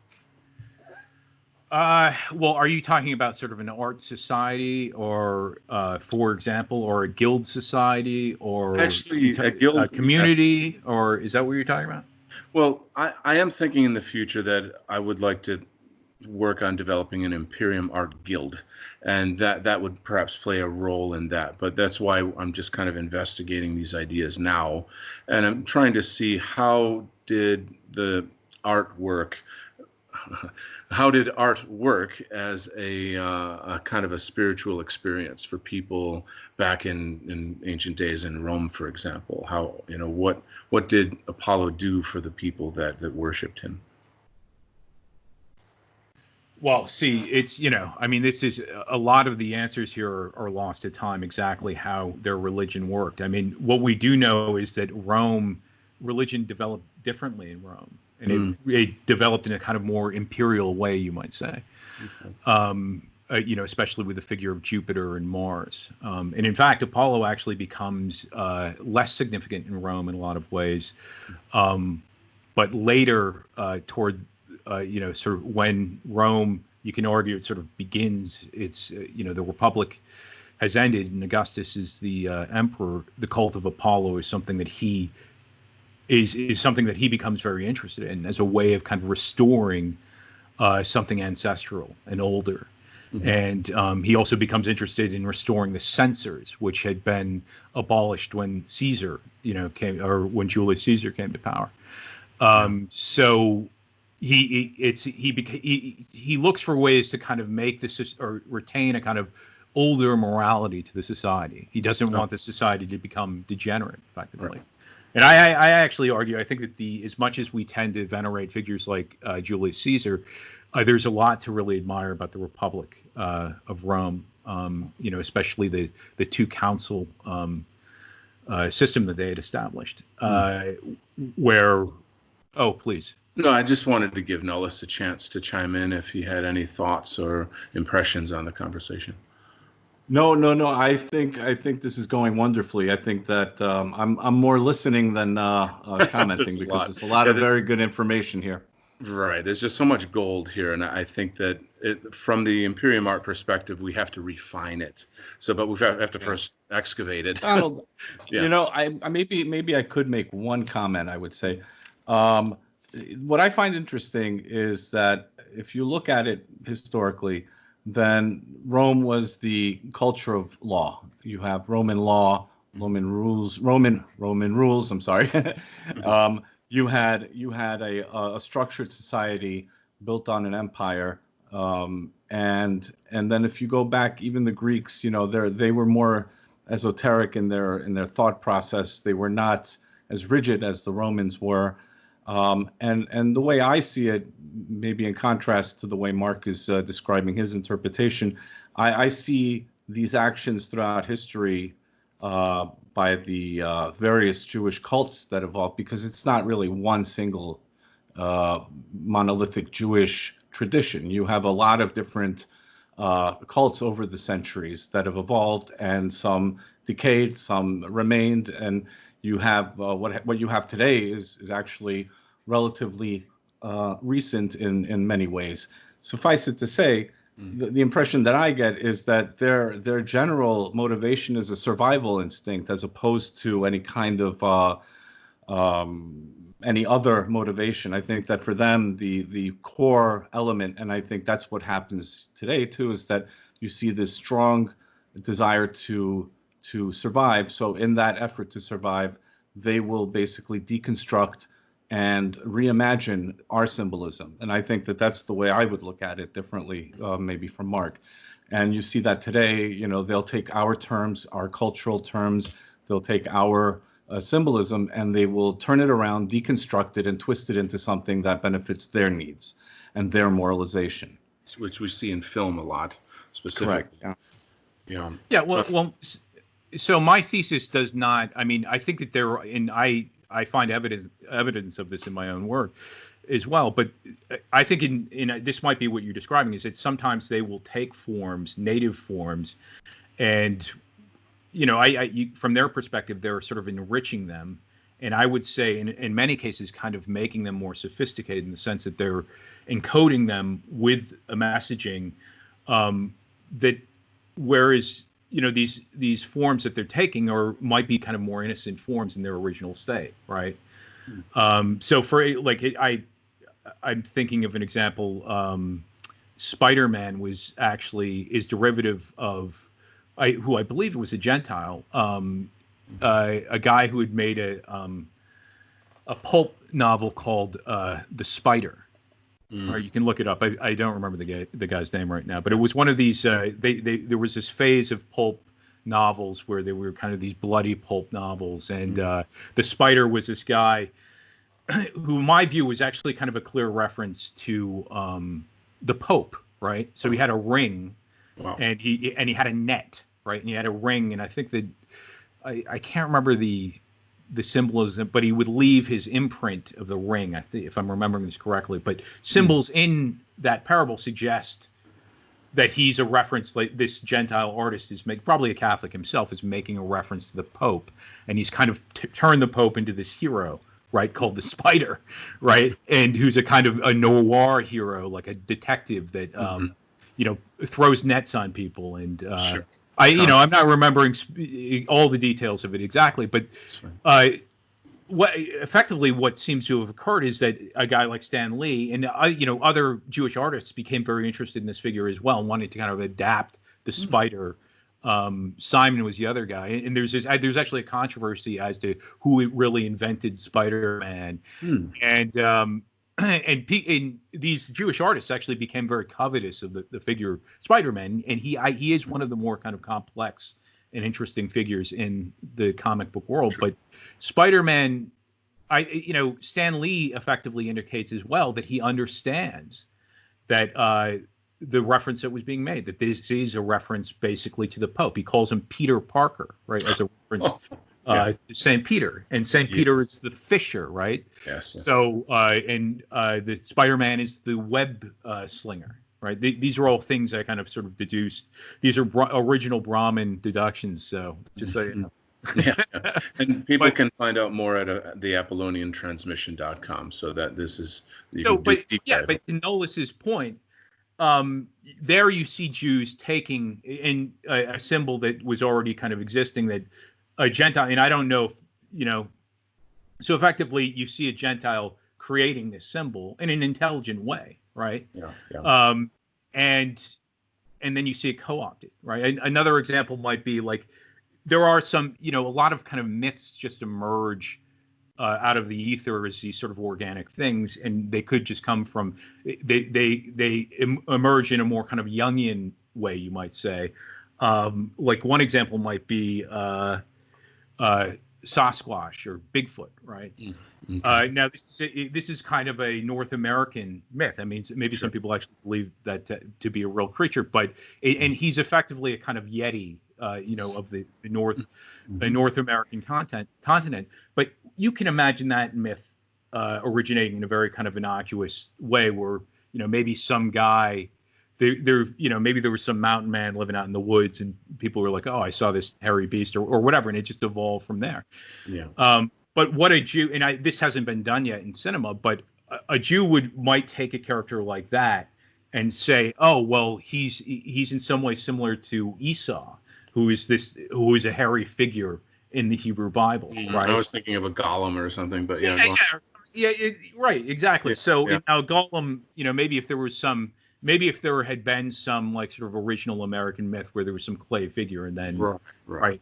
Well, are you talking about sort of an art society, or, for example, or a guild society, or actually a guild community, or is that what you're talking about? Well, I am thinking in the future that I would like to work on developing an Imperium Art guild, and that would perhaps play a role in that. But that's why I'm just kind of investigating these ideas now, and I'm trying to see how did art work as a kind of a spiritual experience for people back in ancient days in Rome, for example. How, what did Apollo do for the people that worshipped him? Well, see, it's, this is a lot of the answers here are lost to time, exactly how their religion worked. I mean, what we do know is that religion developed differently in Rome, and it developed in a kind of more imperial way, you might say. Okay. Especially with the figure of Jupiter and Mars. And in fact, Apollo actually becomes less significant in Rome in a lot of ways. But later, toward sort of when Rome, you can argue, it sort of begins its, the Republic has ended and Augustus is the emperor, the cult of Apollo is something that he is something that he becomes very interested in as a way of kind of restoring something ancestral and older. Mm-hmm. And he also becomes interested in restoring the censors, which had been abolished when Caesar, came, or when Julius Caesar came to power. So he looks for ways to kind of make this or retain a kind of older morality to the society. He doesn't want the society to become degenerate, effectively. Right. And I actually argue, I think that as much as we tend to venerate figures like Julius Caesar, there's a lot to really admire about the Republic of Rome. Especially the two council system that they had established, where, oh, please. No, I just wanted to give Nullus a chance to chime in if he had any thoughts or impressions on the conversation. No, no, no. I think this is going wonderfully. I think that I'm more listening than commenting, There's a because lot. there's a lot Yeah, of very good information here. right. There's just so much gold here, and I think that from the Imperium Art perspective, we have to refine it. So, but we have to first excavate it. Donald, Yeah. I maybe I could make one comment. I would say, um, what I find interesting is that if you look at it historically, then Rome was the culture of law. You have Roman law, Roman rules, Roman rules. I'm sorry. You had a structured society built on an empire, and then if you go back, even the Greeks, they were more esoteric in their thought process. They were not as rigid as the Romans were. And the way I see it, maybe in contrast to the way Mark is describing his interpretation, I see these actions throughout history by the various Jewish cults that evolved, because it's not really one single monolithic Jewish tradition. You have a lot of different cults over the centuries that have evolved, and some decayed, some remained, and you have what you have today is actually relatively recent in many ways. Suffice it to say, the impression that I get is that their general motivation is a survival instinct, as opposed to any kind of any other motivation. I think that for them, the core element, and I think that's what happens today too, is that you see this strong desire to survive. So in that effort to survive, they will basically deconstruct and reimagine our symbolism. And I think that that's the way I would look at it differently, maybe from Mark. And you see that today, they'll take our terms, our cultural terms, they'll take our symbolism, and they will turn it around, deconstruct it, and twist it into something that benefits their needs and their moralization. Which we see in film a lot, specifically. Correct. Yeah. Yeah. Yeah. So my thesis does not. I mean, I think that there, and I find evidence of this in my own work as well. But I think in this might be what you're describing, is that sometimes they will take forms, native forms, and from their perspective, they're sort of enriching them. And I would say in many cases, kind of making them more sophisticated, in the sense that they're encoding them with a messaging that, whereas, these forms that they're taking might be kind of more innocent forms in their original state. Right. So for I'm thinking of an example. Spider-Man is derivative of, who I believe was a Gentile, a guy who had made a pulp novel called The Spider. Or you can look it up. I don't remember the guy's name right now, but it was one of these. There was this phase of pulp novels where they were kind of these bloody pulp novels, and The Spider was this guy who, in my view, was actually kind of a clear reference to the Pope, right? So he had a ring. Wow. And he had a net, right? And he had a ring, and I think that I can't remember the symbolism, but he would leave his imprint of the ring, I think, if I'm remembering this correctly. But symbols in that parable suggest that he's a reference, like this Gentile artist is probably a Catholic himself, is making a reference to the Pope, and he's kind of turned the Pope into this hero, right, called the Spider, right, and who's a kind of a noir hero, like a detective that throws nets on people. And sure. I'm not remembering all the details of it exactly, but what seems to have occurred is that a guy like Stan Lee and other Jewish artists became very interested in this figure as well, and wanted to kind of adapt the Spider. Simon was the other guy, and there's actually a controversy as to who really invented Spider-Man, and these Jewish artists actually became very covetous of the figure Spider-Man, and he is one of the more kind of complex and interesting figures in the comic book world. True. But Spider-Man, Stan Lee effectively indicates as well that he understands that the reference that was being made, that this is a reference basically to the Pope. He calls him Peter Parker, right, as a reference Saint Peter, and Saint Peter is the fisher, right? Yes. So the Spider-Man is the web slinger, right? These are all things I kind of sort of deduced. These are original Brahmin deductions. So just so you know. Yeah. And people can find out more at the Apollonian transmission.com. So that this is but to Nullus's point, there you see Jews taking in a symbol that was already kind of existing, that a Gentile, and I don't know if, so effectively you see a Gentile creating this symbol in an intelligent way, right? Yeah. And then you see it co-opted, right? And another example might be like, there are some, a lot of kind of myths just emerge out of the ether as these sort of organic things, and they could just come from, they emerge in a more kind of Jungian way, you might say. Like one example might be Sasquatch or Bigfoot, right? Okay. Now this is kind of a North American myth. I mean, maybe some people actually believe that to be a real creature, but and he's effectively a kind of Yeti, of the North American continent. But you can imagine that myth originating in a very kind of innocuous way, where maybe some guy maybe there was some mountain man living out in the woods, and people were like, oh, I saw this hairy beast or whatever, and it just evolved from there. Yeah. But what a Jew, and this hasn't been done yet in cinema, but a Jew might take a character like that and say, oh, well, he's in some way similar to Esau, who is a hairy figure in the Hebrew Bible, right? I was thinking of a golem or something, but right, exactly. Yeah, so now Golem, maybe if there had been some like sort of original American myth where there was some clay figure, and then right.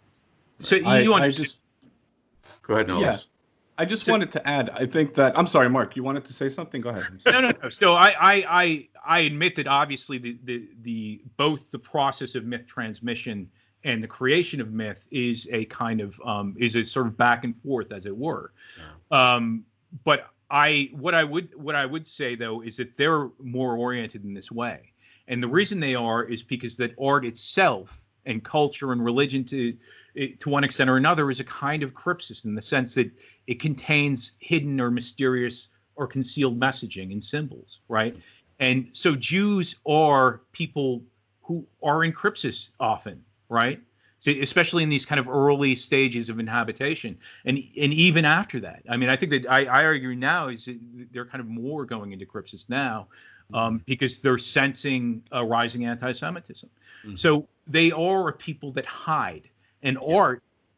So I just go ahead, Nullus. Yeah, I just wanted to add. I think that I'm sorry, Mark. You wanted to say something? Go ahead. No. So I admit that obviously the both the process of myth transmission and the creation of myth is a kind of is a sort of back and forth, as it were. Yeah. But what I would say though is that they're more oriented in this way, and the reason they are is because that art itself and culture and religion to one extent or another is a kind of crypsis, in the sense that it contains hidden or mysterious or concealed messaging and symbols, right? And so Jews are people who are in crypsis often, right? So especially in these kind of early stages of inhabitation, and even after that. I mean, I think that I argue now is that they're kind of more going into crypsis now, because they're sensing a rising anti-Semitism. Mm-hmm. So they are a people that hide. And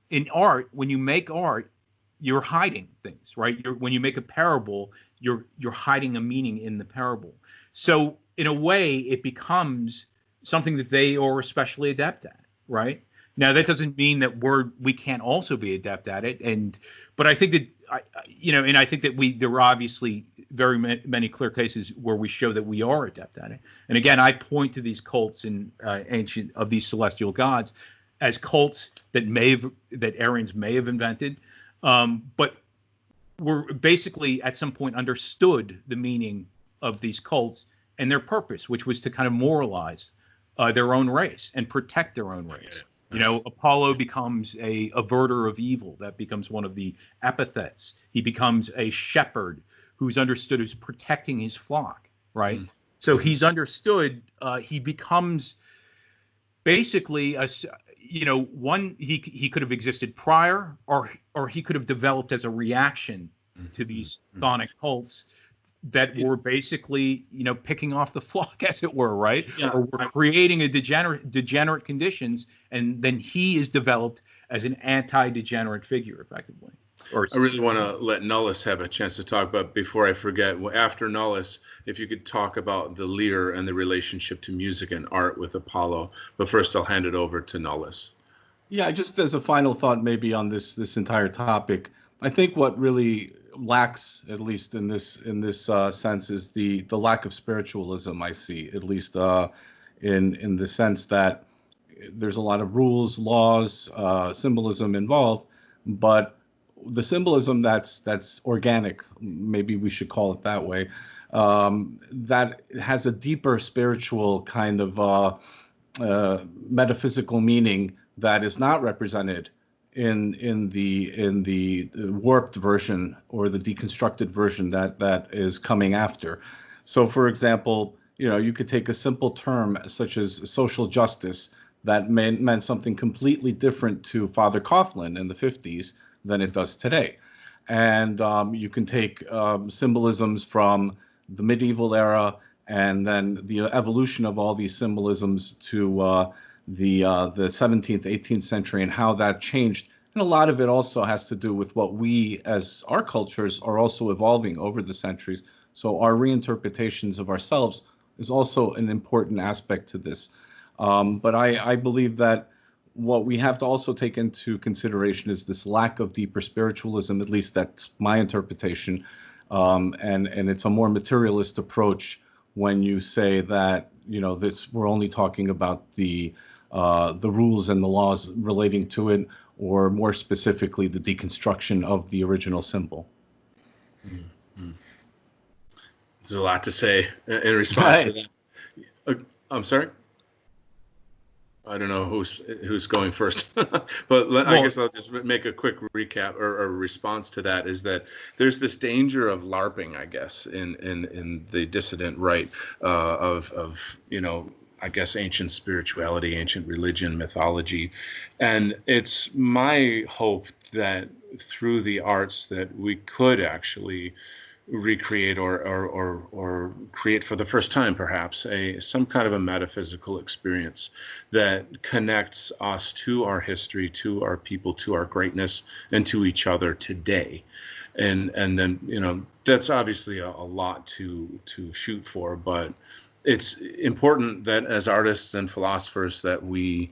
in art, when you make art, you're hiding things, right? When you make a parable, you're hiding a meaning in the parable. So in a way, it becomes something that they are especially adept at, right? Now that doesn't mean that we can't also be adept at it, but I think that I think that there are obviously very many clear cases where we show that we are adept at it. And again, I point to these cults in ancient of these celestial gods as cults that Aryans may have invented, but were basically at some point understood the meaning of these cults and their purpose, which was to kind of moralize their own race and protect their own race. Apollo becomes a averter of evil. That becomes one of the epithets. He becomes a shepherd who's understood as protecting his flock, right? Mm-hmm. So he's understood. He becomes basically he could have existed prior, or he could have developed as a reaction to these chthonic cults that were basically, picking off the flock, as it were, right? Yeah. Or were creating a degenerate conditions, and then he is developed as an anti-degenerate figure, effectively. I really want to let Nullus have a chance to talk, but before I forget, after Nullus, if you could talk about the lyre and the relationship to music and art with Apollo. But first, I'll hand it over to Nullus. Yeah, just as a final thought, maybe on this entire topic, I think what really lacks, at least in this sense, is the lack of spiritualism. I see, at least in the sense that there's a lot of rules, laws, symbolism involved, but the symbolism that's organic, maybe we should call it that way, that has a deeper spiritual kind of metaphysical meaning that is not represented in the warped version or the deconstructed version that is coming after. So, for example, you could take a simple term such as social justice that meant something completely different to Father Coughlin in the 50s than it does today. And you can take symbolisms from the medieval era and then the evolution of all these symbolisms to the 17th, 18th century and how that changed. And a lot of it also has to do with what we, as our cultures, are also evolving over the centuries. So our reinterpretations of ourselves is also an important aspect to this. But I believe that what we have to also take into consideration is this lack of deeper spiritualism, at least that's my interpretation. And it's a more materialist approach when you say that, we're only talking about the rules and the laws relating to it, or more specifically, the deconstruction of the original symbol. Mm-hmm. There's a lot to say in response to that. I'm sorry? I don't know who's going first, but I guess I'll just make a quick recap or response to that. Is that there's this danger of LARPing, I guess, in the dissident right of I guess ancient spirituality, ancient religion, mythology, and it's my hope that through the arts that we could actually recreate or create for the first time perhaps some kind of a metaphysical experience that connects us to our history, to our people, to our greatness, and to each other today. And then that's obviously a lot to shoot for, but it's important that as artists and philosophers that we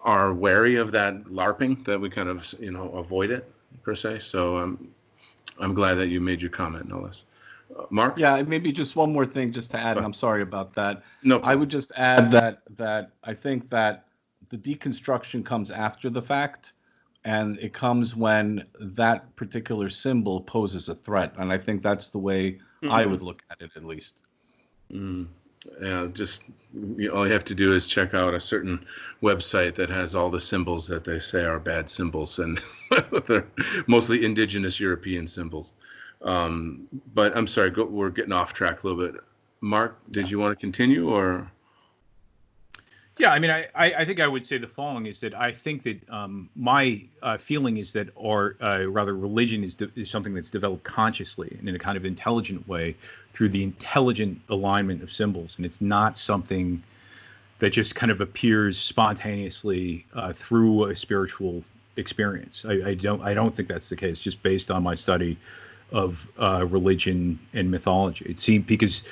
are wary of that LARPing, that we kind of avoid it per se. So I'm glad that you made your comment, Nullus. Mark? Yeah, maybe just one more thing just to add, and I'm sorry about that. No problem. I would just add that I think that the deconstruction comes after the fact, and it comes when that particular symbol poses a threat. And I think that's the way I would look at it, at least. Yeah, just all you have to do is check out a certain website that has all the symbols that they say are bad symbols, and they're mostly indigenous European symbols. But I'm sorry, we're getting off track a little bit. Mark, did you want to continue, or? Yeah, I mean, I think I would say the following is that I think that my feeling is that rather religion is something that's developed consciously and in a kind of intelligent way through the intelligent alignment of symbols, and it's not something that just kind of appears spontaneously through a spiritual experience. I don't think that's the case, just based on my study of religion and mythology. It seems because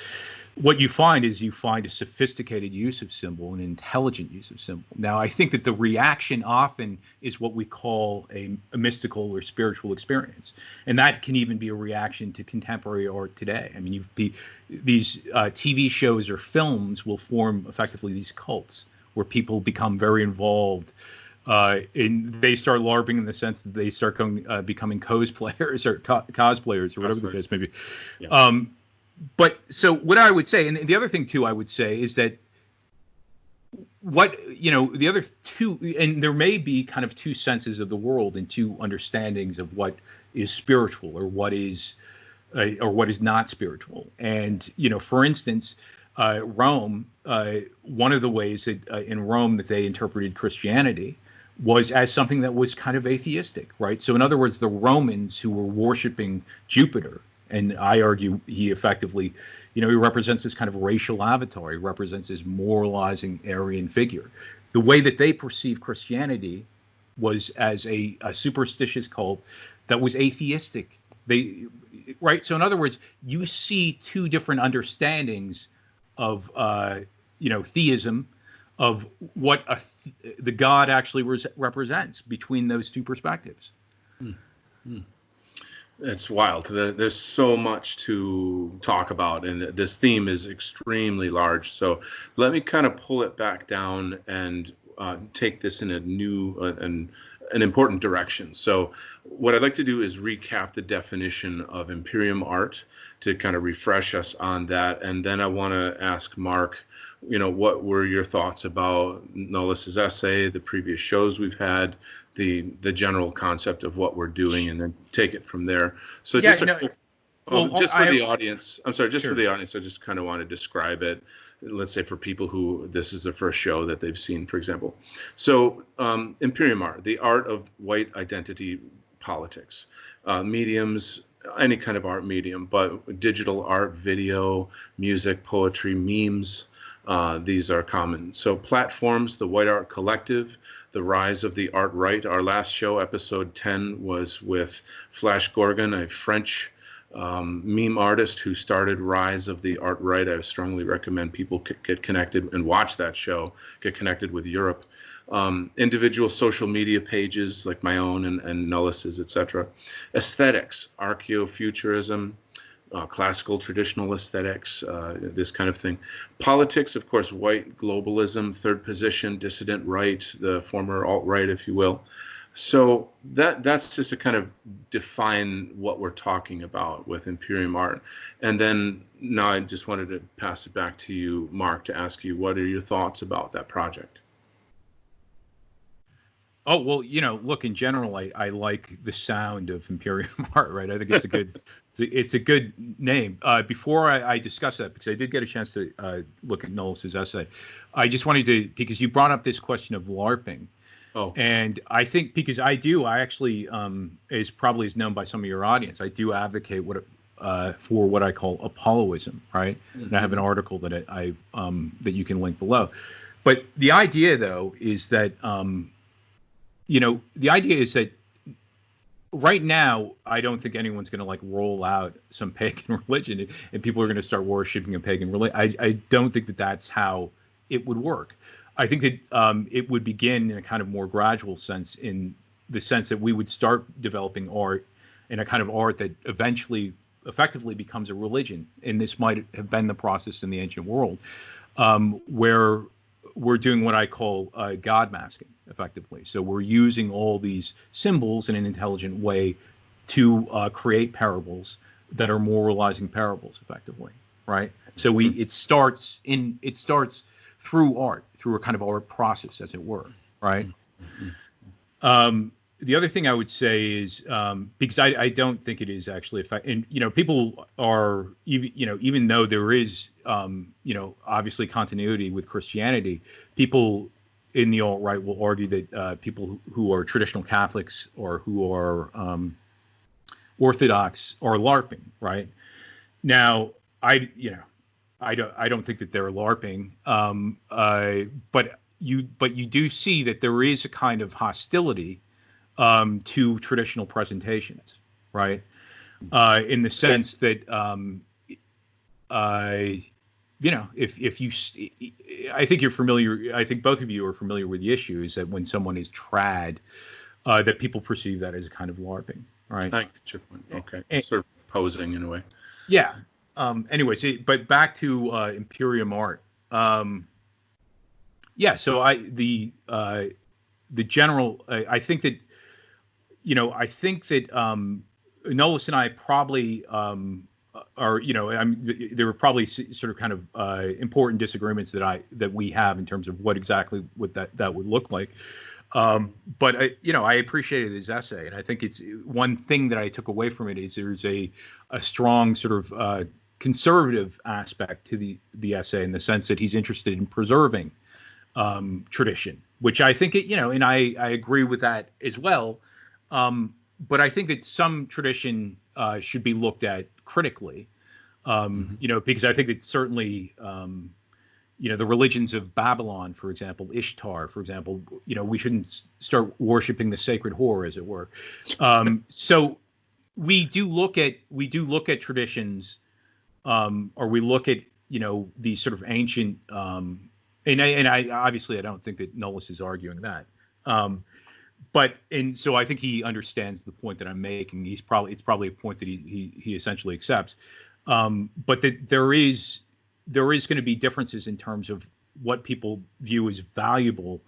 what you find is you find a sophisticated use of symbol, an intelligent use of symbol. Now, I think that the reaction often is what we call a mystical or spiritual experience. And that can even be a reaction to contemporary art today. I mean, these TV shows or films will form effectively these cults where people become very involved. They start LARPing in the sense that they start becoming cosplayers or cosplayers or whatever the case may be. Yeah. But so what I would say, and the other thing too, I would say is that the other two, and there may be kind of two senses of the world and two understandings of what is spiritual or what is not spiritual. And, for instance, Rome, one of the ways that in Rome that they interpreted Christianity was as something that was kind of atheistic, right? So in other words, the Romans who were worshiping Jupiter, and I argue he effectively, he represents this kind of racial avatar. He represents this moralizing Aryan figure. The way that they perceived Christianity was as a superstitious cult that was atheistic. Right? So in other words, you see two different understandings of, theism, of what the God actually represents between those two perspectives. It's wild. There's so much to talk about, and this theme is extremely large. So let me kind of pull it back down and take this in a new and an important direction. So what I'd like to do is recap the definition of Imperium Art to kind of refresh us on that. And then I want to ask Mark, what were your thoughts about Nullus's essay, the previous shows we've had, the general concept of what we're doing, and then take it from there. So just for the audience, I'm sorry, for the audience, I just kind of want to describe it. Let's say for people who this is the first show that they've seen, for example. So Imperium Art, the art of white identity politics, mediums, any kind of art medium, but digital art, video, music, poetry, memes, these are common. So platforms, the White Art Collective, the rise of the art right. Our last show, episode 10, was with Flash Gorgon, a French meme artist who started Rise of the Art Right. I strongly recommend people get connected and watch that show, get connected with Europe. Individual social media pages like my own and Nullus's, etc. Aesthetics, archaeofuturism, classical traditional aesthetics, this kind of thing. Politics, of course, white globalism, third position, dissident right, the former alt-right, if you will. So that's just to kind of define what we're talking about with Imperium Art. And then now I just wanted to pass it back to you, Mark, to ask you, what are your thoughts about that project? Oh, well, look, in general, I like the sound of Imperium Art, right? I think it's a good, it's a good name. Before I discuss that, because I did get a chance to look at Nullus's essay, I just wanted to, because you brought up this question of LARPing. Oh. And I think because I actually, is probably is known by some of your audience, I do advocate for what I call Apolloism, right? Mm-hmm. And I have an article that that you can link below. But the idea, though, is that, the idea is that right now, I don't think anyone's going to roll out some pagan religion and people are going to start worshiping a pagan religion. I don't think that that's how it would work. I think that it would begin in a kind of more gradual sense, in the sense that we would start developing art in a kind of art that eventually effectively becomes a religion. And this might have been the process in the ancient world, where we're doing what I call God masking, effectively. So we're using all these symbols in an intelligent way to create parables that are moralizing parables, effectively, right? So it starts through art, through a kind of art process, as it were, right? The other thing I would say is, because I don't think it is actually effective, and people are, even though there is, obviously continuity with Christianity, people in the alt-right will argue that people who are traditional Catholics or who are Orthodox are LARPing, right? Now, I don't think that they're LARPing, but you do see that there is a kind of hostility to traditional presentations, right? In the sense that if you, I think you're familiar. I think both of you are familiar with the issue, is that when someone is trad, that people perceive that as a kind of LARPing, right? I get your point. Okay, sort of posing in a way. Yeah. Anyways, but back to Imperium Art. Yeah. So the general. I think that Nullus and I probably are. There were probably sort of kind of important disagreements that we have in terms of what exactly that would look like. But I appreciated his essay, and I think it's one thing that I took away from it is there's a strong sort of conservative aspect to the essay, in the sense that he's interested in preserving tradition, which I think and I agree with that as well. But I think that some tradition should be looked at critically, because I think that certainly the religions of Babylon, for example, Ishtar, for example, we shouldn't start worshiping the sacred whore, as it were. So we do look at traditions, or we look at these sort of ancient, and I obviously I don't think that Nullus is arguing that, and so I think he understands the point that I'm making. It's probably a point that he essentially accepts, but that there is going to be differences in terms of what people view as valuable.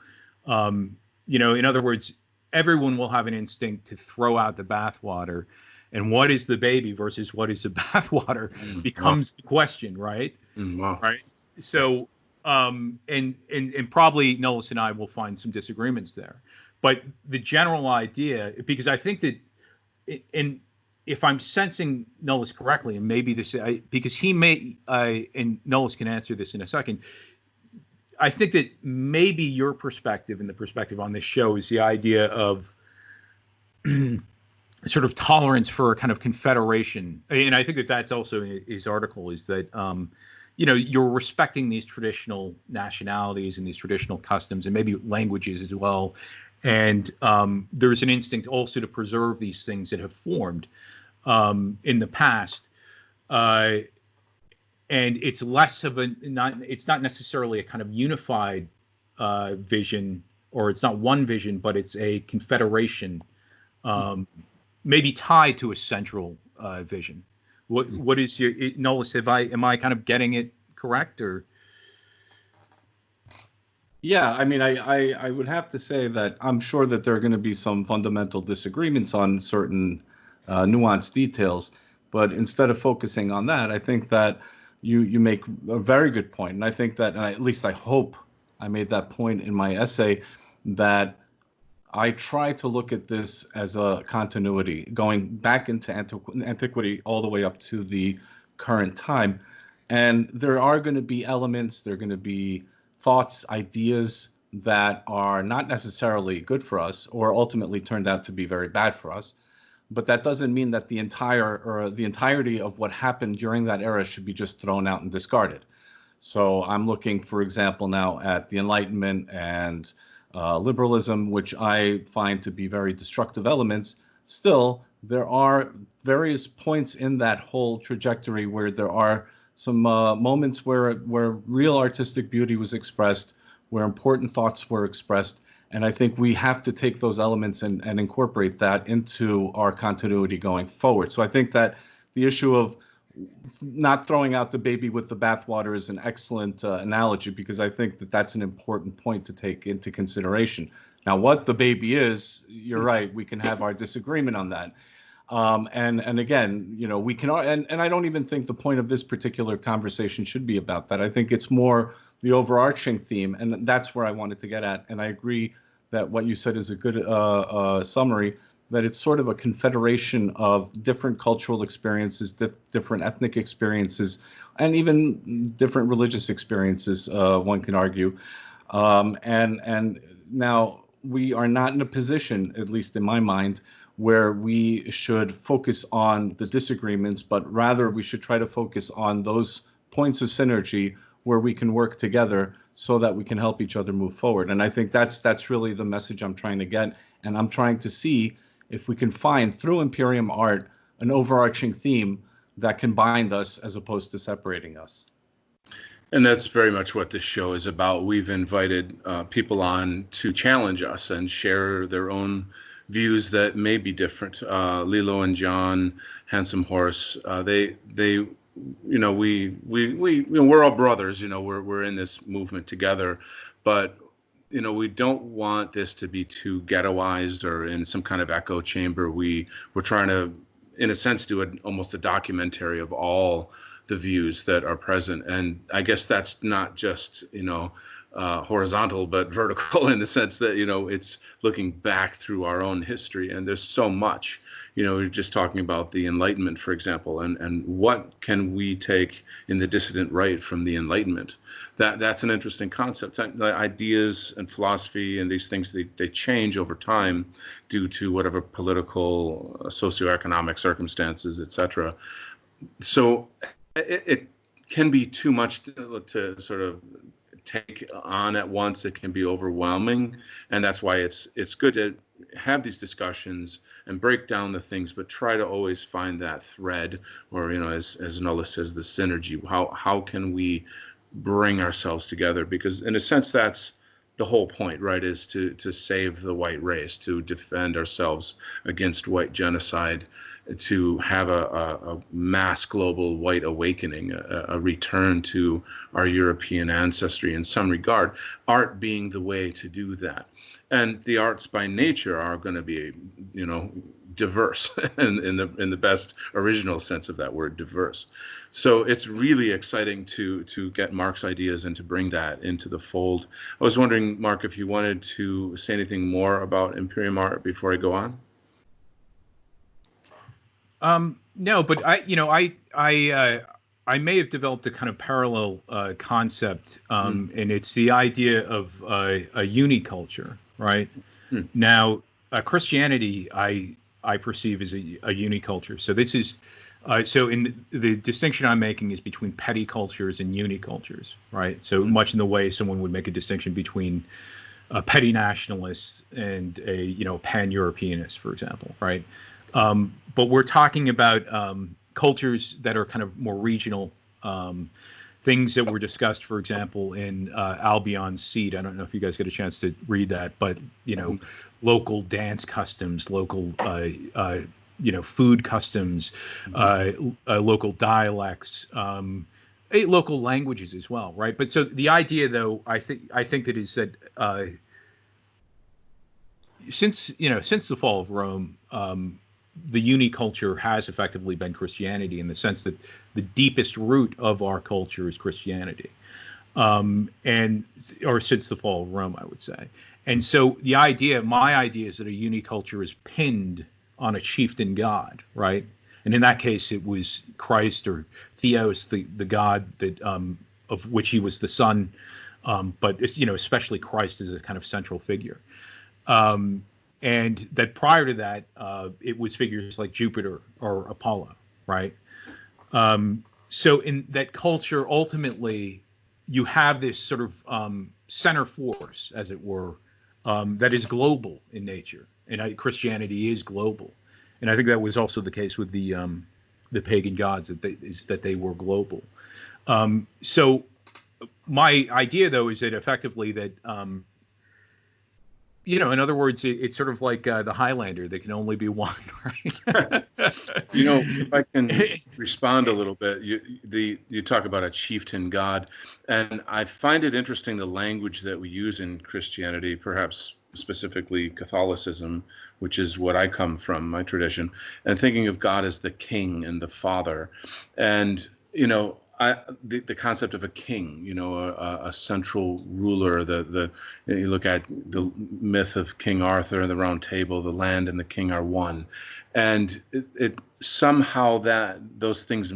In other words, everyone will have an instinct to throw out the bathwater, and what is the baby versus what is the bathwater becomes the question, right? Wow. Right. So, and probably Nullus and I will find some disagreements there, but the general idea, because I think that, and if I'm sensing Nullus correctly, and maybe this, because he may, and Nullus can answer this in a second. I think that maybe your perspective and the perspective on this show is the idea of sort of tolerance for a kind of confederation. And I think that that's also in his article, is that, you're respecting these traditional nationalities and these traditional customs and maybe languages as well. And there's an instinct also to preserve these things that have formed in the past. And it's less of it's not necessarily a kind of unified vision, or it's not one vision, but it's a confederation, maybe tied to a central vision. What is your, Nullus? Am I kind of getting it correct, or? Yeah, I mean, I would have to say that I'm sure that there are going to be some fundamental disagreements on certain nuanced details, but instead of focusing on that, I think that you make a very good point. And I think that, and at least I hope I made that point in my essay, that I try to look at this as a continuity, going back into antiquity all the way up to the current time. And there are going to be elements, there are going to be thoughts, ideas that are not necessarily good for us, or ultimately turned out to be very bad for us. But that doesn't mean that the entirety of what happened during that era should be just thrown out and discarded. So I'm looking, for example, now at the Enlightenment and liberalism, which I find to be very destructive elements. Still, there are various points in that whole trajectory where there are some moments where real artistic beauty was expressed, where important thoughts were expressed. And I think we have to take those elements and incorporate that into our continuity going forward. So I think that the issue of not throwing out the baby with the bathwater is an excellent analogy, because I think that that's an important point to take into consideration. Now, what the baby is, you're right, we can have our disagreement on that. And again, we can, and I don't even think the point of this particular conversation should be about that. I think it's more the overarching theme, and that's where I wanted to get at. And I agree that what you said is a good summary, that it's sort of a confederation of different cultural experiences, different ethnic experiences, and even different religious experiences, one can argue. And now we are not in a position, at least in my mind, where we should focus on the disagreements, but rather we should try to focus on those points of synergy where we can work together so that we can help each other move forward. And I think that's really the message I'm trying to get. And I'm trying to see if we can find, through Imperium Art, an overarching theme that can bind us as opposed to separating us. And that's very much what this show is about. We've invited people on to challenge us and share their own views that may be different. Lilo and John, Handsome Horse, we're all brothers. We're in this movement together, but we don't want this to be too ghettoized or in some kind of echo chamber. We're trying to, in a sense, do almost a documentary of all the views that are present. And I guess that's not just, horizontal, but vertical, in the sense that, it's looking back through our own history. And there's so much, we're just talking about the Enlightenment, for example, and what can we take in the Dissident Right from the Enlightenment? That's an interesting concept. The ideas and philosophy and these things, they change over time due to whatever political, socioeconomic circumstances, etc. So it can be too much to sort of take on at once. It can be overwhelming, and that's why it's good to have these discussions and break down the things, but try to always find that thread, or as Nullus says, the synergy. How can we bring ourselves together? Because in a sense, that's the whole point, right? Is to save the white race, to defend ourselves against white genocide, to have a mass global white awakening, a return to our European ancestry in some regard, art being the way to do that. And the arts by nature are going to be, diverse in the best original sense of that word, diverse. So it's really exciting to get Mark's ideas and to bring that into the fold. I was wondering, Mark, if you wanted to say anything more about Imperium Art before I go on. No, but I may have developed a kind of parallel concept, and it's the idea of a uniculture, right? Now, Christianity, I perceive as a uniculture. So this is, so in the distinction I'm making is between petty cultures and unicultures, right? So much in the way someone would make a distinction between a petty nationalist and a pan-Europeanist, for example, right? But we're talking about cultures that are kind of more regional, things that were discussed, for example, in Albion's Seed. I don't know if you guys get a chance to read that, but local dance customs, local food customs, local dialects, local languages as well, right? But so the idea, though, I think that is that since the fall of Rome, the uniculture has effectively been Christianity, in the sense that the deepest root of our culture is Christianity, or since the fall of Rome, I would say. And so my idea is that a uniculture is pinned on a chieftain god, right? And in that case, it was Christ, or Theos, the god that of which he was the son, but especially Christ as a kind of central figure. And that prior to that, it was figures like Jupiter or Apollo, right? So in that culture, ultimately, you have this sort of center force, as it were, that is global in nature. And Christianity is global. And I think that was also the case with the pagan gods, that they were global. So my idea, though, is that effectively that in other words, it's sort of like the Highlander. There can only be one, right? If I can respond a little bit, you talk about a chieftain god, and I find it interesting the language that we use in Christianity, perhaps specifically Catholicism, which is what I come from, my tradition, and thinking of God as the king and the father, and the concept of a king, a central ruler. You look at the myth of King Arthur and the Round Table. The land and the king are one, and it somehow that those things,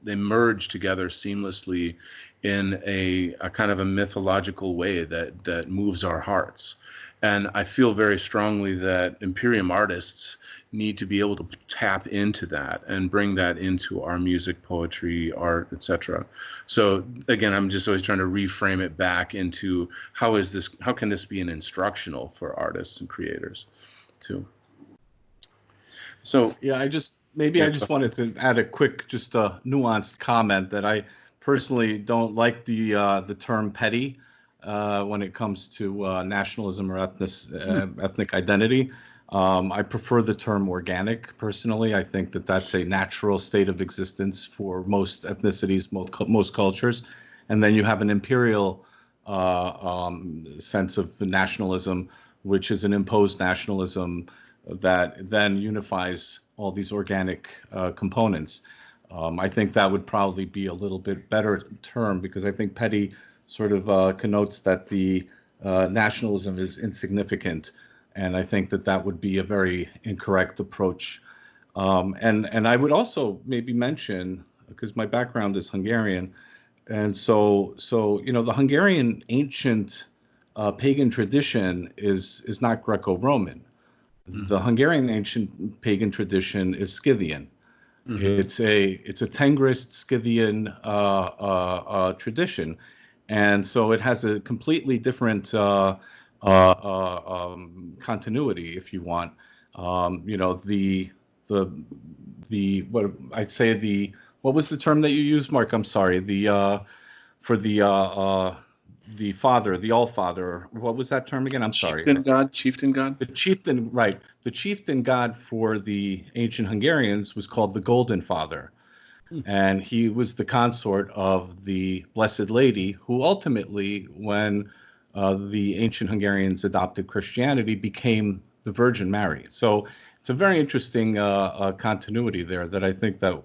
they merge together seamlessly in a kind of a mythological way that moves our hearts. And I feel very strongly that Imperium artists need to be able to tap into that and bring that into our music, poetry, art, etc. So again, I'm just always trying to reframe it back into how can this be an instructional for artists and creators too. So yeah, I just wanted to add a quick, just a nuanced comment that I personally don't like the term petty when it comes to nationalism or ethnic identity. I prefer the term organic, personally. I think that that's a natural state of existence for most ethnicities, most cultures. And then you have an imperial sense of nationalism, which is an imposed nationalism that then unifies all these organic components. I think that would probably be a little bit better term, because I think petty sort of connotes that the nationalism is insignificant. And I think that would be a very incorrect approach. And I would also maybe mention, because my background is Hungarian, and so the Hungarian ancient pagan tradition is not Greco-Roman. Mm-hmm. The Hungarian ancient pagan tradition is Scythian. Mm-hmm. It's a Tengrist Scythian tradition, and so it has a completely different continuity, if you want. What was the term that you used, Mark? I'm sorry. For the the father, the all father. What was that term again? I'm sorry. Chieftain god. The chieftain, right? The chieftain god for the ancient Hungarians was called the Golden Father, and he was the consort of the Blessed Lady, who ultimately, when the ancient Hungarians adopted Christianity, became the Virgin Mary. So it's a very interesting continuity there that I think that,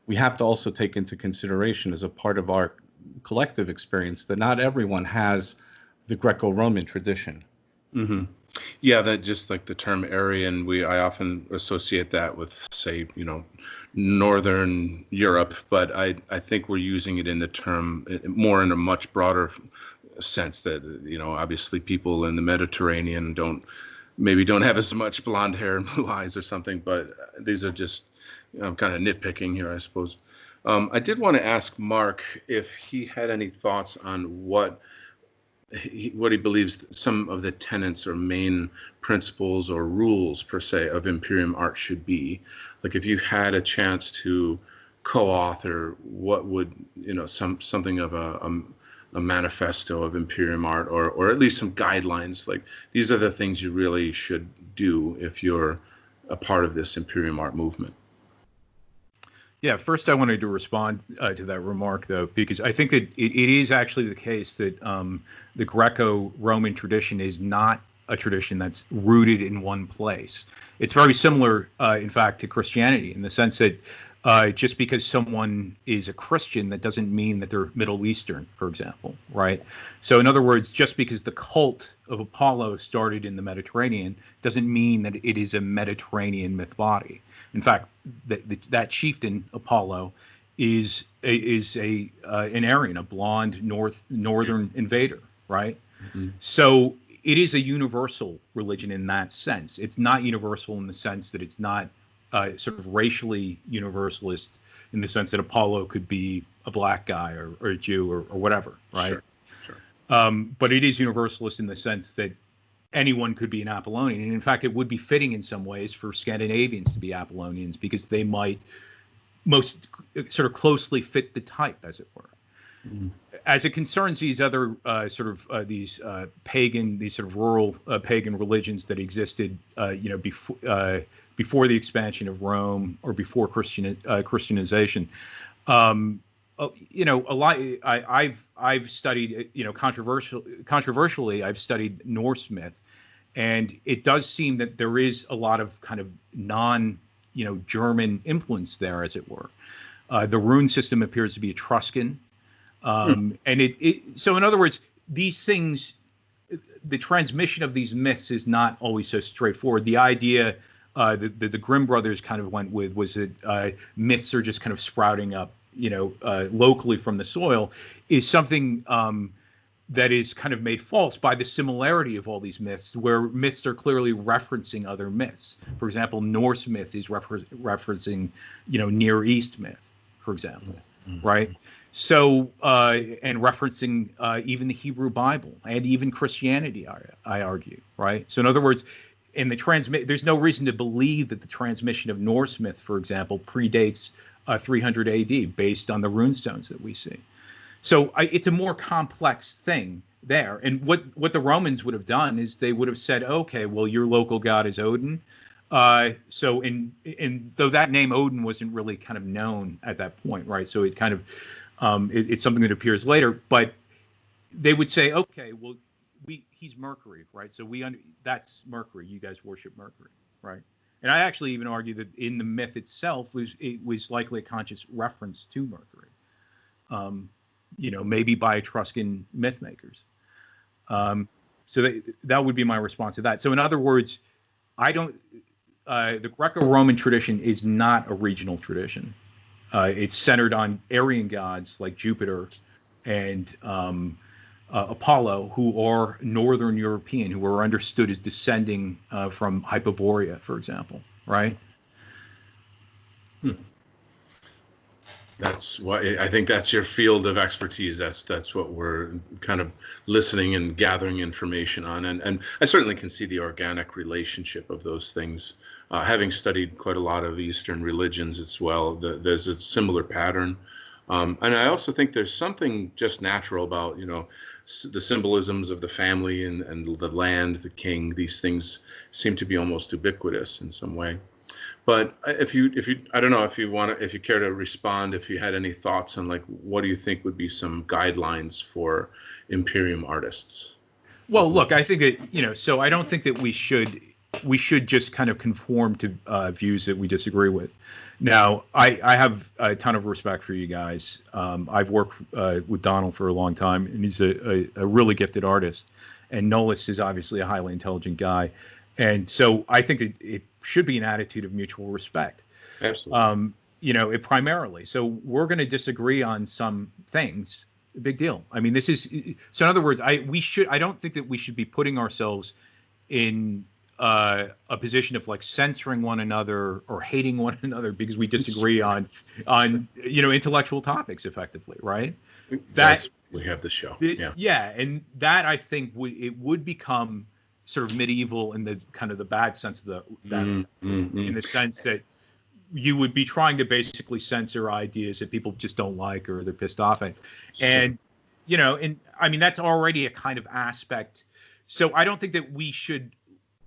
we have to also take into consideration as a part of our collective experience, that not everyone has the Greco-Roman tradition. Mm-hmm. Yeah, that just like the term Aryan, I often associate that with, say, Northern Europe, but I think we're using it in the term more in a much broader sense that, obviously people in the Mediterranean don't have as much blonde hair and blue eyes or something, but these are just, I'm kind of nitpicking here, I suppose. I did want to ask Mark if he had any thoughts on what he believes some of the tenets or main principles or rules per se of Imperium Art should be. Like if you had a chance to co-author, what would, something of a manifesto of Imperium Art, or at least some guidelines, like these are the things you really should do if you're a part of this Imperium Art movement. Yeah, first I wanted to respond to that remark, though, because I think that it is actually the case that the Greco-Roman tradition is not a tradition that's rooted in one place. It's very similar, in fact, to Christianity in the sense that just because someone is a Christian, that doesn't mean that they're Middle Eastern, for example, right? So in other words, just because the cult of Apollo started in the Mediterranean doesn't mean that it is a Mediterranean myth body. In fact, that chieftain Apollo is an Aryan, a blonde northern invader, right? Mm-hmm. So it is a universal religion in that sense. It's not universal in the sense that it's not sort of racially universalist in the sense that Apollo could be a black guy or a Jew or whatever, right? Sure. But it is universalist in the sense that anyone could be an Apollonian. And in fact, it would be fitting in some ways for Scandinavians to be Apollonians because they might most sort of closely fit the type, as it were. Mm-hmm. As it concerns these other these sort of rural pagan religions that existed, before the expansion of Rome or before Christianization, a lot. I've studied, controversially, I've studied Norse myth, and it does seem that there is a lot of kind of German influence there, as it were. The rune system appears to be Etruscan. And so in other words, these things, the transmission of these myths is not always so straightforward. The idea that the Grimm brothers kind of went with was that myths are just kind of sprouting up, locally from the soil, is something that is kind of made false by the similarity of all these myths, where myths are clearly referencing other myths. For example, Norse myth is referencing, Near East myth, for example, right? So, and referencing even the Hebrew Bible and even Christianity, I argue, right? So in other words, there's no reason to believe that the transmission of Norse myth, for example, predates 300 AD based on the runestones that we see. So it's a more complex thing there. And what the Romans would have done is they would have said, okay, well, your local god is Odin. So though that name Odin wasn't really kind of known at that point, right? So it kind of, it's something that appears later, but they would say, okay, well, he's Mercury, right? So that's Mercury. You guys worship Mercury, right? And I actually even argue that in the myth itself, it was likely a conscious reference to Mercury, maybe by Etruscan myth makers. So that would be my response to that. So in other words, the Greco-Roman tradition is not a regional tradition. It's centered on Aryan gods like Jupiter and Apollo, who are Northern European, who are understood as descending from Hyperborea, for example, right? That's why I think that's your field of expertise. That's what we're kind of listening and gathering information on, and I certainly can see the organic relationship of those things. Having studied quite a lot of Eastern religions as well, there's a similar pattern, and I also think there's something just natural about the symbolisms of the family and the land, the king. These things seem to be almost ubiquitous in some way. But if you, I don't know if you want to, if you care to respond, if you had any thoughts on like, what do you think would be some guidelines for Imperium artists? Well, look, I think that, so I don't think that we should just kind of conform to views that we disagree with. Now, I have a ton of respect for you guys. I've worked with Donald for a long time, and he's a really gifted artist. And Nullus is obviously a highly intelligent guy. And so I think that it should be an attitude of mutual respect. Absolutely. It primarily. So we're going to disagree on some things. A big deal. I mean, this is so. In other words, I don't think that we should be putting ourselves in a position of like censoring one another or hating one another because we disagree on intellectual topics effectively, right? That's we have the show. Yeah, and that I think would become sort of medieval in the kind of the bad sense of in the sense that you would be trying to basically censor ideas that people just don't like or they're pissed off at. And, and I mean, that's already a kind of aspect. So I don't think that we should,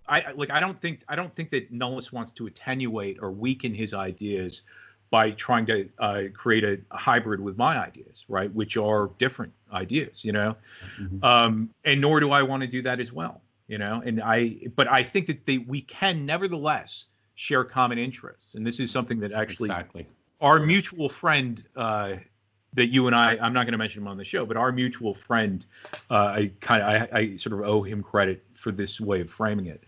I don't think that Nullus wants to attenuate or weaken his ideas by trying to create a hybrid with my ideas, right? Which are different ideas, and nor do I want to do that as well, but I think that we can nevertheless share common interests. And this is something that actually our mutual friend that you and I'm not going to mention him on the show, but our mutual friend, I sort of owe him credit for this way of framing it.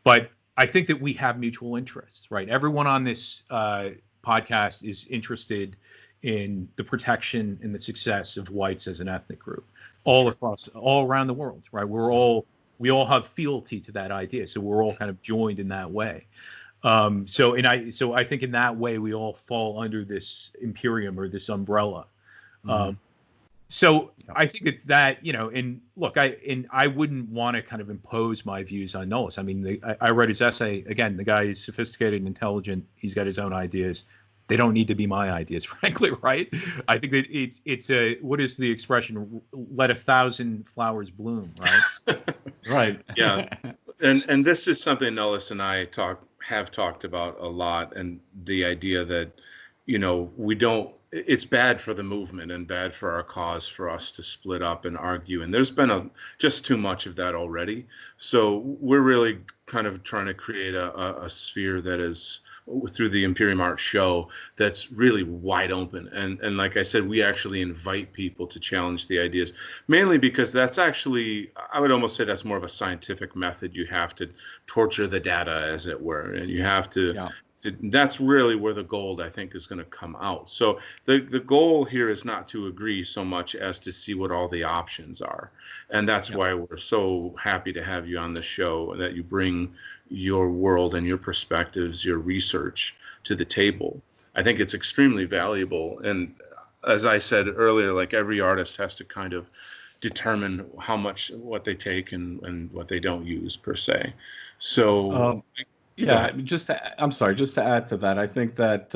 But I think that we have mutual interests, right? Everyone on this podcast is interested in the protection and the success of whites as an ethnic group all around the world, right? We all have fealty to that idea. So we're all kind of joined in that way. So I think in that way we all fall under this Imperium or this umbrella. So I think that and look, I wouldn't want to kind of impose my views on Nullus. I mean, I read his essay. Again, the guy is sophisticated and intelligent. He's got his own ideas. They don't need to be my ideas, frankly, right? I think that it's what is the expression? Let 1,000 flowers bloom, right? Right. Yeah. And this is something Nullus and I have talked about a lot, and the idea that it's bad for the movement and bad for our cause for us to split up and argue, and there's been just too much of that already. So we're really kind of trying to create a sphere that is, through the Imperium Art show, that's really wide open. And like I said, we actually invite people to challenge the ideas, mainly because that's actually, I would almost say that's more of a scientific method. You have to torture the data, as it were, and you have to, that's really where the gold, I think, is going to come out. So the goal here is not to agree so much as to see what all the options are. And that's why we're so happy to have you on the show, that you bring your world and your perspectives, your research to the table. I think it's extremely valuable. And as I said earlier, like every artist has to kind of determine what they take and what they don't use per se. So I'm sorry, just to add to that, I think that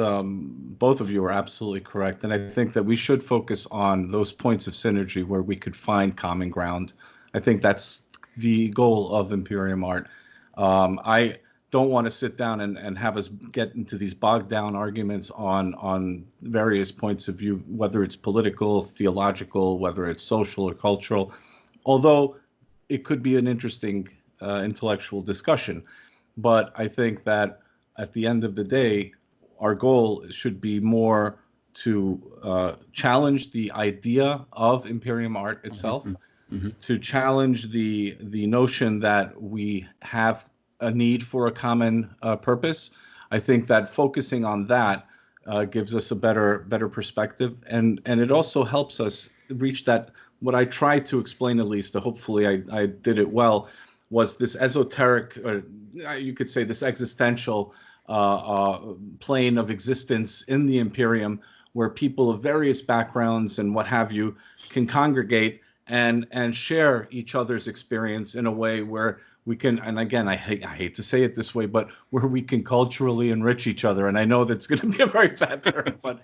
both of you are absolutely correct. And I think that we should focus on those points of synergy where we could find common ground. I think that's the goal of Imperium Art. I don't want to sit down and have us get into these bogged down arguments on various points of view, whether it's political, theological, whether it's social or cultural, although it could be an interesting intellectual discussion. But I think that at the end of the day, our goal should be more to challenge the idea of Imperium Art itself, to challenge the notion that we have a need for a common purpose. I think that focusing on that gives us a better perspective, and it also helps us reach that. What I tried to explain, at least, hopefully I did it well, was this esoteric, you could say this existential plane of existence in the Imperium, where people of various backgrounds and what have you can congregate and share each other's experience in a way where we can, and again, I hate to say it this way, but where we can culturally enrich each other. And I know that's going to be a very bad term, but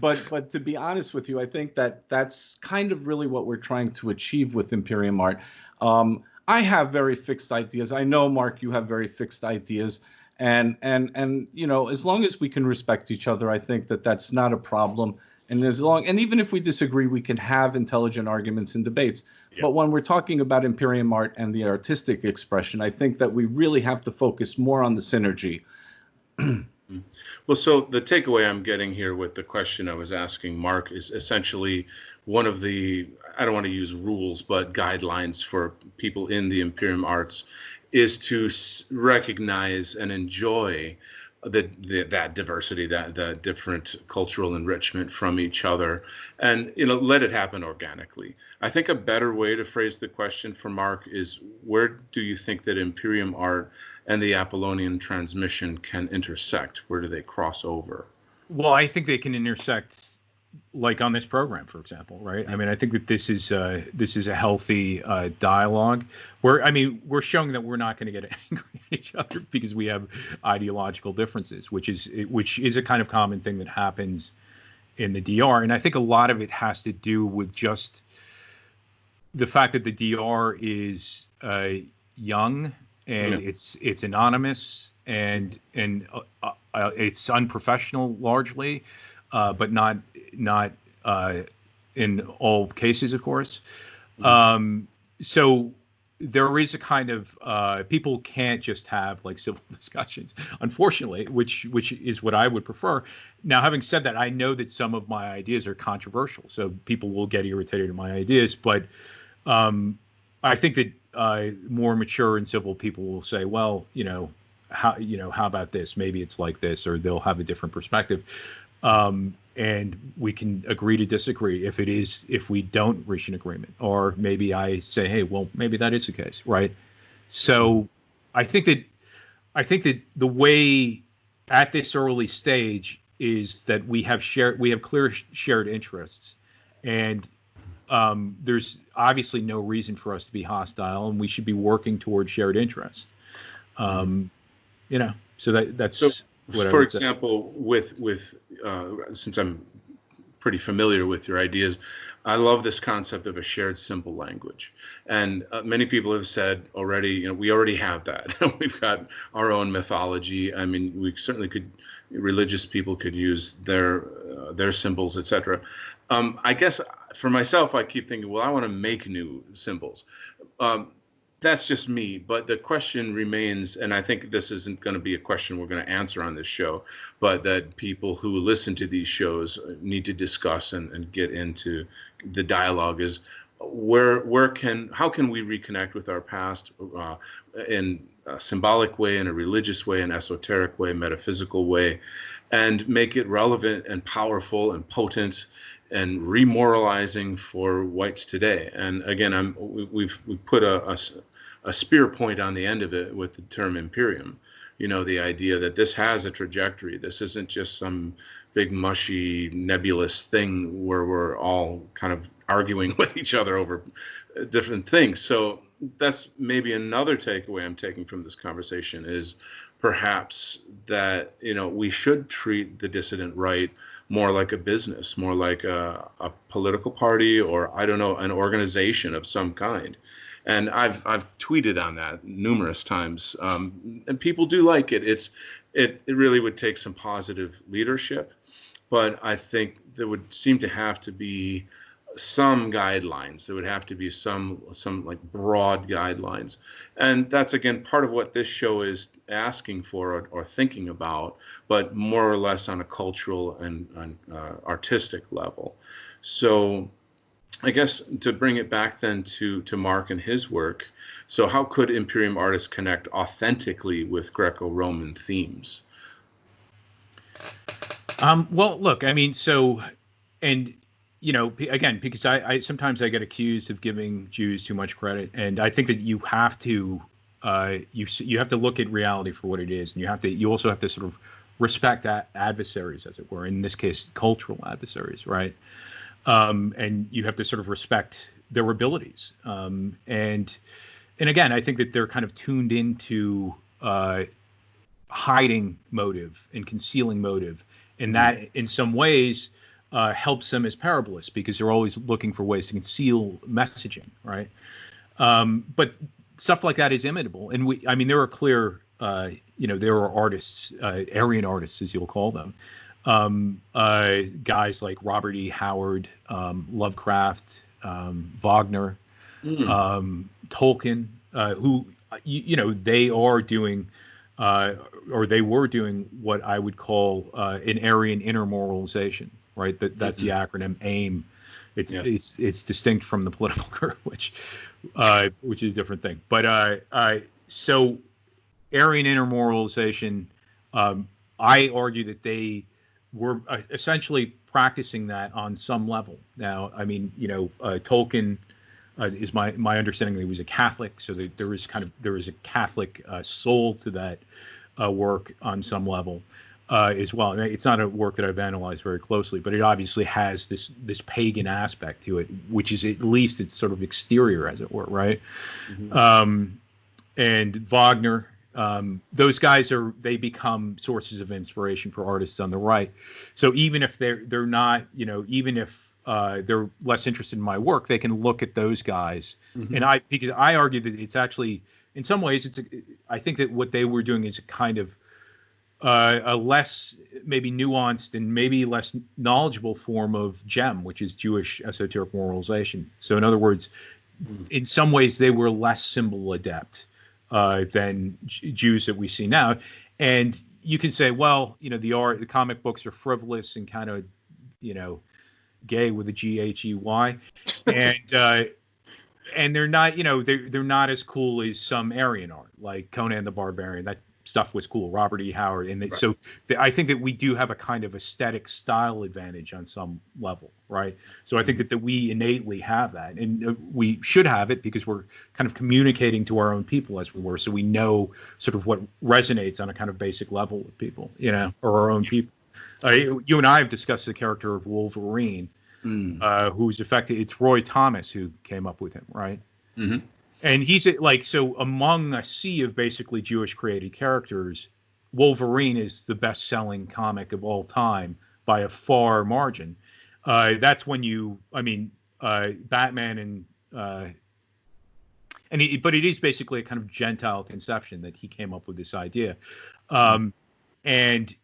but to be honest with you, I think that that's kind of really what we're trying to achieve with Imperium Art. I have very fixed ideas. I know, Mark, you have very fixed ideas, and you know, as long as we can respect each other, I think that that's not a problem. And even if we disagree, we can have intelligent arguments and debates. Yeah. But when we're talking about Imperium Art and the artistic expression, I think that we really have to focus more on the synergy. Well, so the takeaway I'm getting here with the question I was asking Mark is essentially one of the, I don't want to use rules, but guidelines for people in the Imperium Arts is to recognize and enjoy that diversity, that different cultural enrichment from each other, and let it happen organically. I think a better way to phrase the question for Mark is, where do you think that Imperium Art and the Apollonian transmission can intersect? Where do they cross over? Well, I think they can intersect, like on this program, for example, right? I mean, I think that this is a healthy dialogue where, I mean, we're showing that we're not going to get angry at each other because we have ideological differences, which is a kind of common thing that happens in the DR. And I think a lot of it has to do with just the fact that the DR is young, and it's anonymous, and it's unprofessional largely, but not in all cases, of course. So there is a kind of people can't just have like civil discussions, unfortunately, which is what I would prefer. Now, having said that, I know that some of my ideas are controversial, so people will get irritated at my ideas, but I think that more mature and civil people will say, well, how about this? Maybe it's like this, or they'll have a different perspective. And we can agree to disagree if we don't reach an agreement, or maybe I say, hey, well, maybe that is the case, right? So I think that the way at this early stage is that we have clear shared interests, and there's obviously no reason for us to be hostile, and we should be working toward shared interests. So that's so, what for example, with since I'm pretty familiar with your ideas, I love this concept of a shared symbol language. And many people have said already, we already have that. We've got our own mythology. I mean, we certainly could, religious people could use their symbols, etc. I guess for myself, I keep thinking, well, I want to make new symbols. That's just me, but the question remains, and I think this isn't going to be a question we're going to answer on this show, but that people who listen to these shows need to discuss and get into the dialogue is, how can we reconnect with our past in a symbolic way, in a religious way, an esoteric way, metaphysical way, and make it relevant and powerful and potent and remoralizing for whites today. And again, we've put a spear point on the end of it with the term Imperium. The idea that this has a trajectory. This isn't just some big mushy nebulous thing where we're all kind of arguing with each other over different things. So that's maybe another takeaway I'm taking from this conversation, is perhaps that we should treat the dissident right more like a business, more like a political party, or I don't know, an organization of some kind. And I've tweeted on that numerous times, and people do like it. It really would take some positive leadership, but I think there would seem to have to be some guidelines. There would have to be some like broad guidelines, and that's again part of what this show is asking for or thinking about, but more or less on a cultural and artistic level. So I guess to bring it back then to Mark and his work, so how could Imperium artists connect authentically with Greco-Roman themes? Well, look, I mean, and again, because I sometimes I get accused of giving Jews too much credit, and I think that you have to you have to look at reality for what it is, and you also have to sort of respect adversaries, as it were. In this case, cultural adversaries, right? And you have to sort of respect their abilities. And again, I think that they're kind of tuned into hiding motive and concealing motive, and that in some ways helps them as parabolists because they're always looking for ways to conceal messaging, right? But stuff like that is imitable, and I mean, there are clear, there are artists, Aryan artists, as you'll call them, guys like Robert E. Howard, Lovecraft, Wagner, Tolkien, who, they are doing, or they were doing what I would call an Aryan intermoralization, right? That's the acronym AIM. It's distinct from the political group, which is a different thing. But so Aryan intermoralization, I argue that they were essentially practicing that on some level. Now, I mean, Tolkien is my understanding that he was a Catholic, so there is a Catholic soul to that work on some level as well. And it's not a work that I've analyzed very closely, but it obviously has this pagan aspect to it, which is at least its sort of exterior, as it were, right? And Wagner. Those guys they become sources of inspiration for artists on the right. So even if they're not, even if they're less interested in my work, they can look at those guys. And because I argue that it's actually, in some ways, I think that what they were doing is a kind of a less maybe nuanced and maybe less knowledgeable form of GEM, which is Jewish esoteric moralization. So in other words, in some ways, they were less symbol adept than Jews that we see now. And you can say, well, the comic books are frivolous and kind of, gay with a GHEY, and they're not, they're not as cool as some Aryan art, like Conan the Barbarian. That stuff was cool, Robert E. Howard, and so I think that we do have a kind of aesthetic style advantage on some level, right? So I think that we innately have that, and we should have it because we're kind of communicating to our own people as we were, so we know sort of what resonates on a kind of basic level with people, or our own people. You and I have discussed the character of Wolverine, who's affected. It's Roy Thomas who came up with him, right? And he's so among a sea of basically Jewish created characters, Wolverine is the best-selling comic of all time by a far margin. That's when Batman and but it is basically a kind of Gentile conception that he came up with this idea, and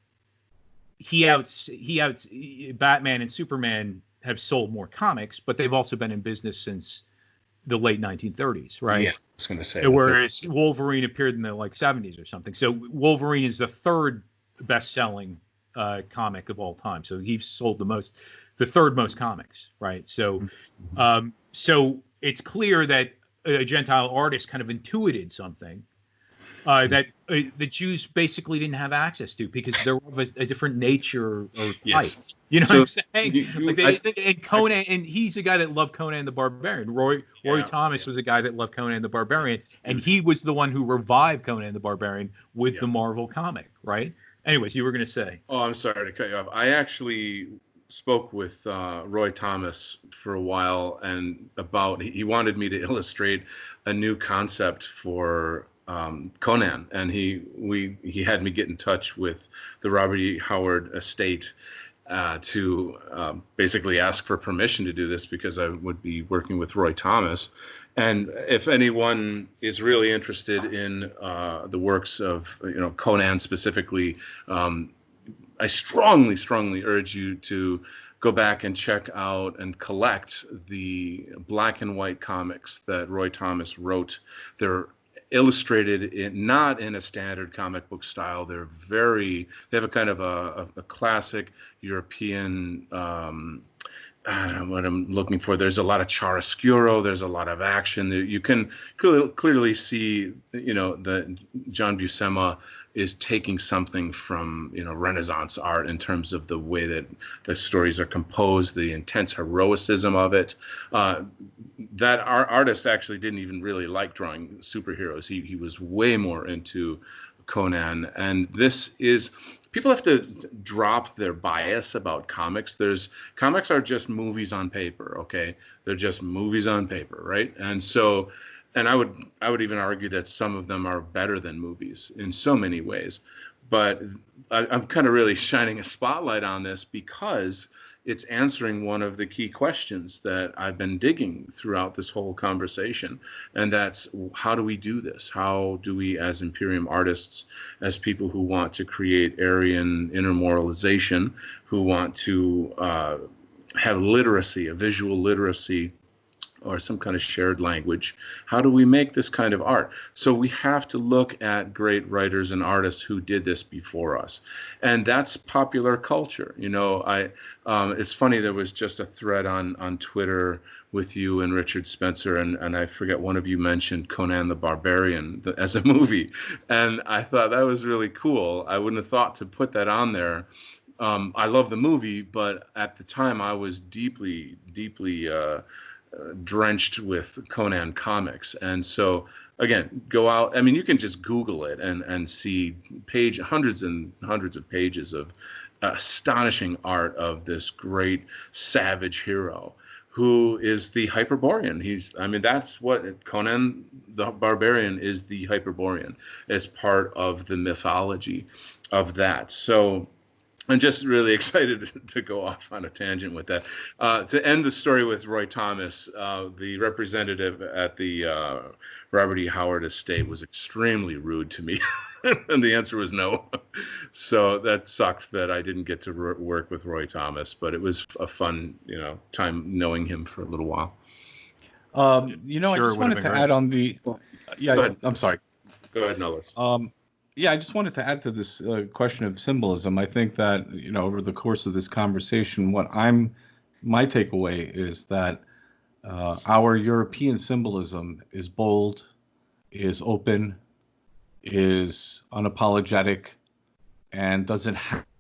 Batman and Superman have sold more comics, but they've also been in business since the late 1930s, right? Yeah, I was going to say. Whereas Wolverine appeared in the 70s or something. So Wolverine is the third best-selling comic of all time. So he's sold the third most comics, right? So, so it's clear that a Gentile artist kind of intuited something that the Jews basically didn't have access to because they're of a different nature or type. Yes. You know what I'm saying? And Conan, and he's a guy that loved Conan the Barbarian. Roy Thomas was a guy that loved Conan the Barbarian, and he was the one who revived Conan the Barbarian with the Marvel comic, right? Anyways, you were going to say. Oh, I'm sorry to cut you off. I actually spoke with Roy Thomas for a while, and he wanted me to illustrate a new concept for Conan, and he had me get in touch with the Robert E. Howard estate to basically ask for permission to do this because I would be working with Roy Thomas. And if anyone is really interested in the works of Conan specifically, I strongly urge you to go back and check out and collect the black and white comics that Roy Thomas wrote. They're illustrated not in a standard comic book style. They have a kind of a classic European, I don't know what I'm looking for. There's a lot of chiaroscuro. There's a lot of action. You can clearly see, that John Buscema is taking something from, Renaissance art in terms of the way that the stories are composed, the intense heroicism of it. That our artist actually didn't even really like drawing superheroes. He was way more into Conan. And people have to drop their bias about comics. Comics are just movies on paper, okay? They're just movies on paper, right? And so, and I would even argue that some of them are better than movies in so many ways. But I'm kind of really shining a spotlight on this because it's answering one of the key questions that I've been digging throughout this whole conversation. And that's, how do we do this? How do we, as Imperium artists, as people who want to create Aryan inner moralization, who want to have literacy, a visual literacy, or some kind of shared language, how do we make this kind of art? So we have to look at great writers and artists who did this before us. And that's popular culture. You know, it's funny, there was just a thread on Twitter with you and Richard Spencer, and I forget, one of you mentioned Conan the Barbarian as a movie. And I thought that was really cool. I wouldn't have thought to put that on there. I love the movie, but at the time I was deeply drenched with Conan comics. And so again, go out, I mean, you can just Google it and see hundreds and hundreds of pages of astonishing art of this great savage hero who is the Hyperborean. I mean, that's what Conan the Barbarian is, the Hyperborean. It's part of the mythology of that. So I'm just really excited to go off on a tangent with that. To end the story with Roy Thomas, the representative at the Robert E. Howard estate was extremely rude to me, and the answer was no. So that sucked that I didn't get to work with Roy Thomas, but it was a fun, time knowing him for a little while. I just wanted to add on the. Yeah, I'm sorry. Go ahead, Nullus. Yeah, I just wanted to add to this question of symbolism. I think that, over the course of this conversation, my takeaway is that our European symbolism is bold, is open, is unapologetic, and doesn't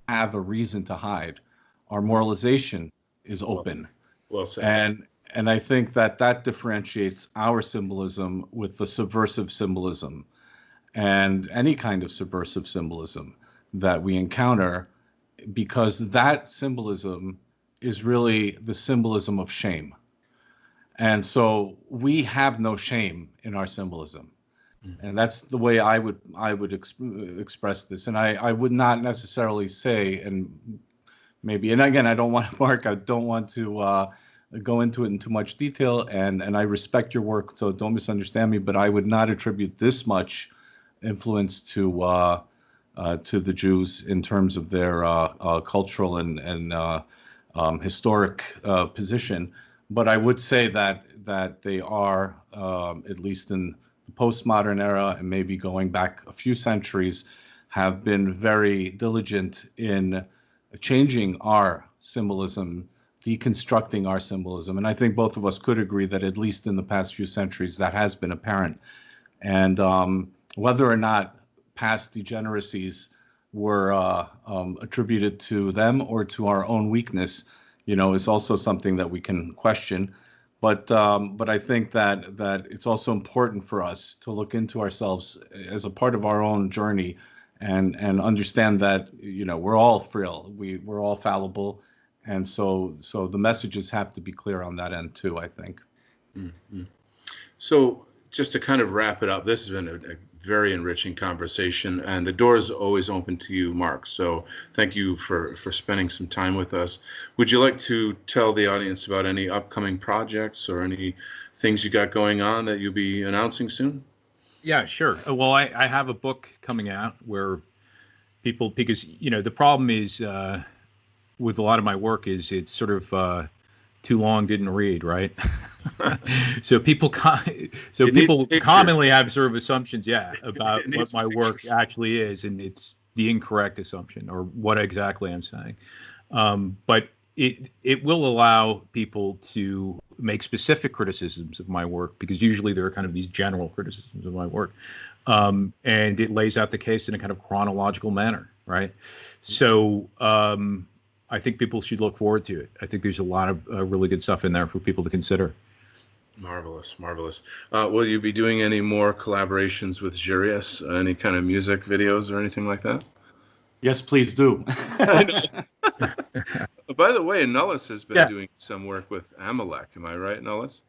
have a reason to hide. Our moralization is open. Well said. And I think that differentiates our symbolism with the subversive symbolism and any kind of subversive symbolism that we encounter, because that symbolism is really the symbolism of shame. And so we have no shame in our symbolism. And that's the way I would express this. And I would not necessarily say, and again, I don't want to go into it in too much detail, and I respect your work, so don't misunderstand me, but I would not attribute this much influence to the Jews in terms of their cultural and historic position. But I would say that they are, at least in the postmodern era and maybe going back a few centuries, have been very diligent in changing our symbolism, deconstructing our symbolism. And I think both of us could agree that at least in the past few centuries that has been apparent. And whether or not past degeneracies were attributed to them or to our own weakness, is also something that we can question. But I think that it's also important for us to look into ourselves as a part of our own journey, and understand that we're all frail, we're all fallible, and so the messages have to be clear on that end too, I think. Mm-hmm. So just to kind of wrap it up, this has been a very enriching conversation, and the door is always open to you, Mark. So thank you for spending some time with us. Would you like to tell the audience about any upcoming projects or any things you got going on that you'll be announcing soon? Yeah, sure. Well, I have a book coming out where people, because the problem is with a lot of my work is it's sort of too long, didn't read, right? So people commonly have sort of assumptions, about what my work actually is, and it's the incorrect assumption or what exactly I'm saying. But it will allow people to make specific criticisms of my work, because usually there are kind of these general criticisms of my work, and it lays out the case in a kind of chronological manner, right? So I think people should look forward to it. I think there's a lot of really good stuff in there for people to consider. Marvelous. Will you be doing any more collaborations with Jurius? Any kind of music videos or anything like that? Yes, please do. By the way, Nullus has been doing some work with Amalek. Am I right, Nullus?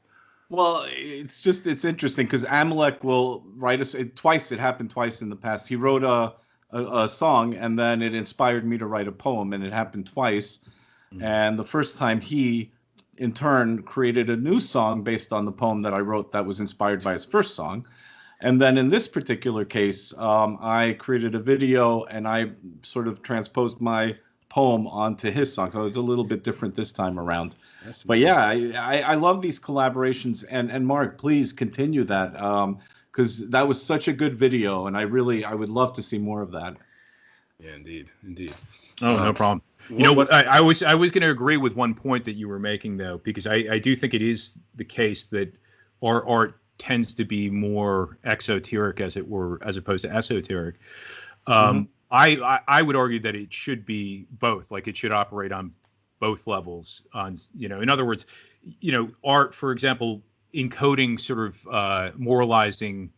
Well, it's interesting because Amalek will write us twice. It happened twice in the past. He wrote a a song, and then it inspired me to write a poem, and it happened twice. And the first time he, in turn, created a new song based on the poem that I wrote that was inspired by his first song. And then in this particular case, I created a video and I sort of transposed my poem onto his song. So it's a little bit different this time around. But yeah, I love these collaborations. And Mark, please continue that, because that was such a good video. And I would love to see more of that. Yeah, indeed. Indeed. Oh, no problem. You know what? I was going to agree with one point that you were making, though, because I do think it is the case that our art tends to be more exoteric, as it were, as opposed to esoteric. I would argue that it should be both. Like, it should operate on both levels. On, you know, in other words, you know, art, for example, encoding sort of moralizing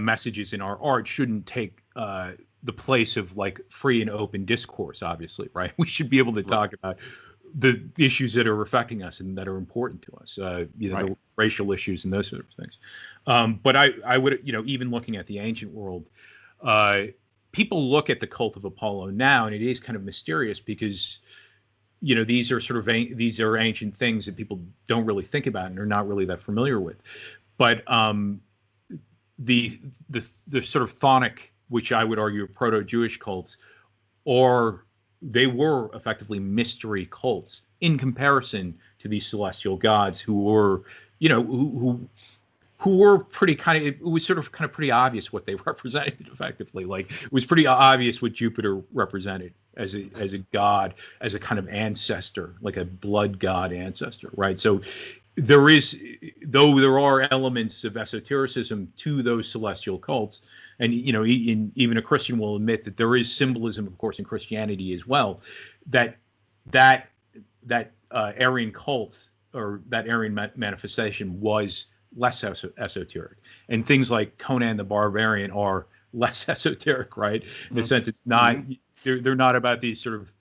messages in our art shouldn't take the place of like free and open discourse, obviously, right? We should be able to talk about the issues that are affecting us and that are important to us, you know, the racial issues and those sort of things. But I would, you know, even looking at the ancient world, people look at the cult of Apollo now, and it is kind of mysterious because, you know, these are sort of these are ancient things that people don't really think about and are not really that familiar with. But the sort of chthonic, which I would argue are proto-Jewish cults, or they were effectively mystery cults in comparison to these celestial gods who were, you know, who were pretty kind of, it was sort of kind of pretty obvious what they represented effectively. Like, it was pretty obvious what Jupiter represented as a god, as a kind of ancestor, like a blood god ancestor, right? So there is, though there are elements of esotericism to those celestial cults, and, you know, even a Christian will admit that there is symbolism, of course, in Christianity as well, that Aryan cult, or that Aryan manifestation, was less esoteric. And things like Conan the Barbarian are less esoteric, right? In a sense, it's not, they're not about these sort of,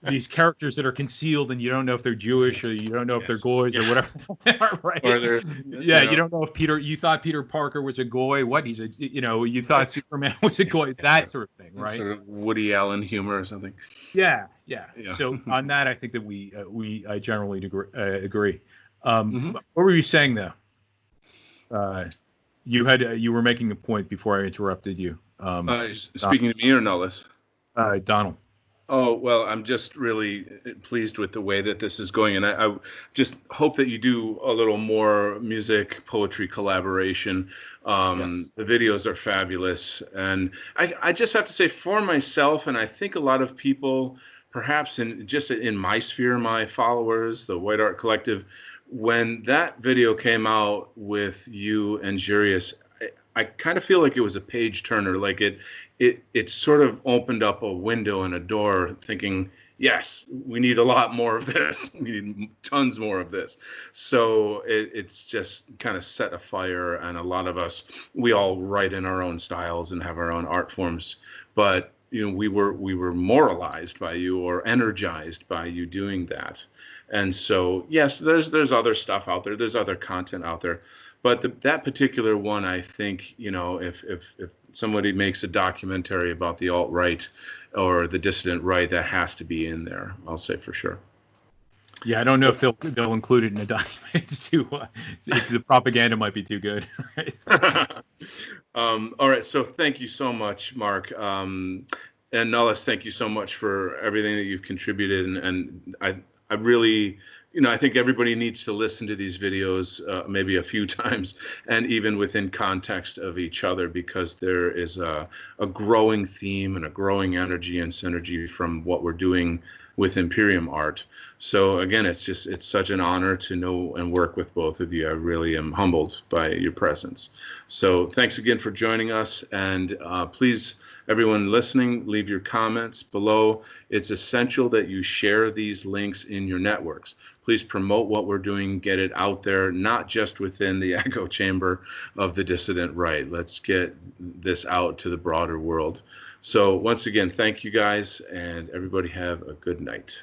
these characters that are concealed and you don't know if they're Jewish, or you don't know if they're goys or whatever, right? Or they're, you don't know if you thought Peter Parker was a goy, what, he's a, you know, you thought Superman was a goy, that sort of thing, right? Sort of Woody Allen humor or something. Yeah. So on that, I think that I generally agree. What were you saying though? You were making a point before I interrupted you. Speaking to me or Nullus? Donald. Oh, well, I'm just really pleased with the way that this is going. And I just hope that you do a little more music, poetry collaboration. The videos are fabulous. And I just have to say, for myself, and I think a lot of people, perhaps in my sphere, my followers, the White Art Collective, when that video came out with you and Jurius, I kind of feel like it was a page turner. Like it sort of opened up a window and a door, thinking, yes, we need a lot more of this. We need tons more of this. So it's just kind of set a fire, and a lot of us, we all write in our own styles and have our own art forms. But you know, we were moralized by you, or energized by you doing that. And so, yes, there's other stuff out there. There's other content out there. But that particular one, I think, you know, if somebody makes a documentary about the alt-right or the dissident right, that has to be in there, I'll say for sure. Yeah, I don't know if they'll include it in a document. It's the propaganda might be too good. Right? All right, so thank you so much, Mark. And Nullus, thank you so much for everything that you've contributed. And I really, you know, I think everybody needs to listen to these videos maybe a few times, and even within context of each other, because there is a growing theme and a growing energy and synergy from what we're doing with Imperium Art. So again, it's such an honor to know and work with both of you. I really am humbled by your presence. So thanks again for joining us, and please, everyone listening, leave your comments below. It's essential that you share these links in your networks. Please promote what we're doing, get it out there, not just within the echo chamber of the dissident right. Let's get this out to the broader world. So once again, thank you guys, and everybody have a good night.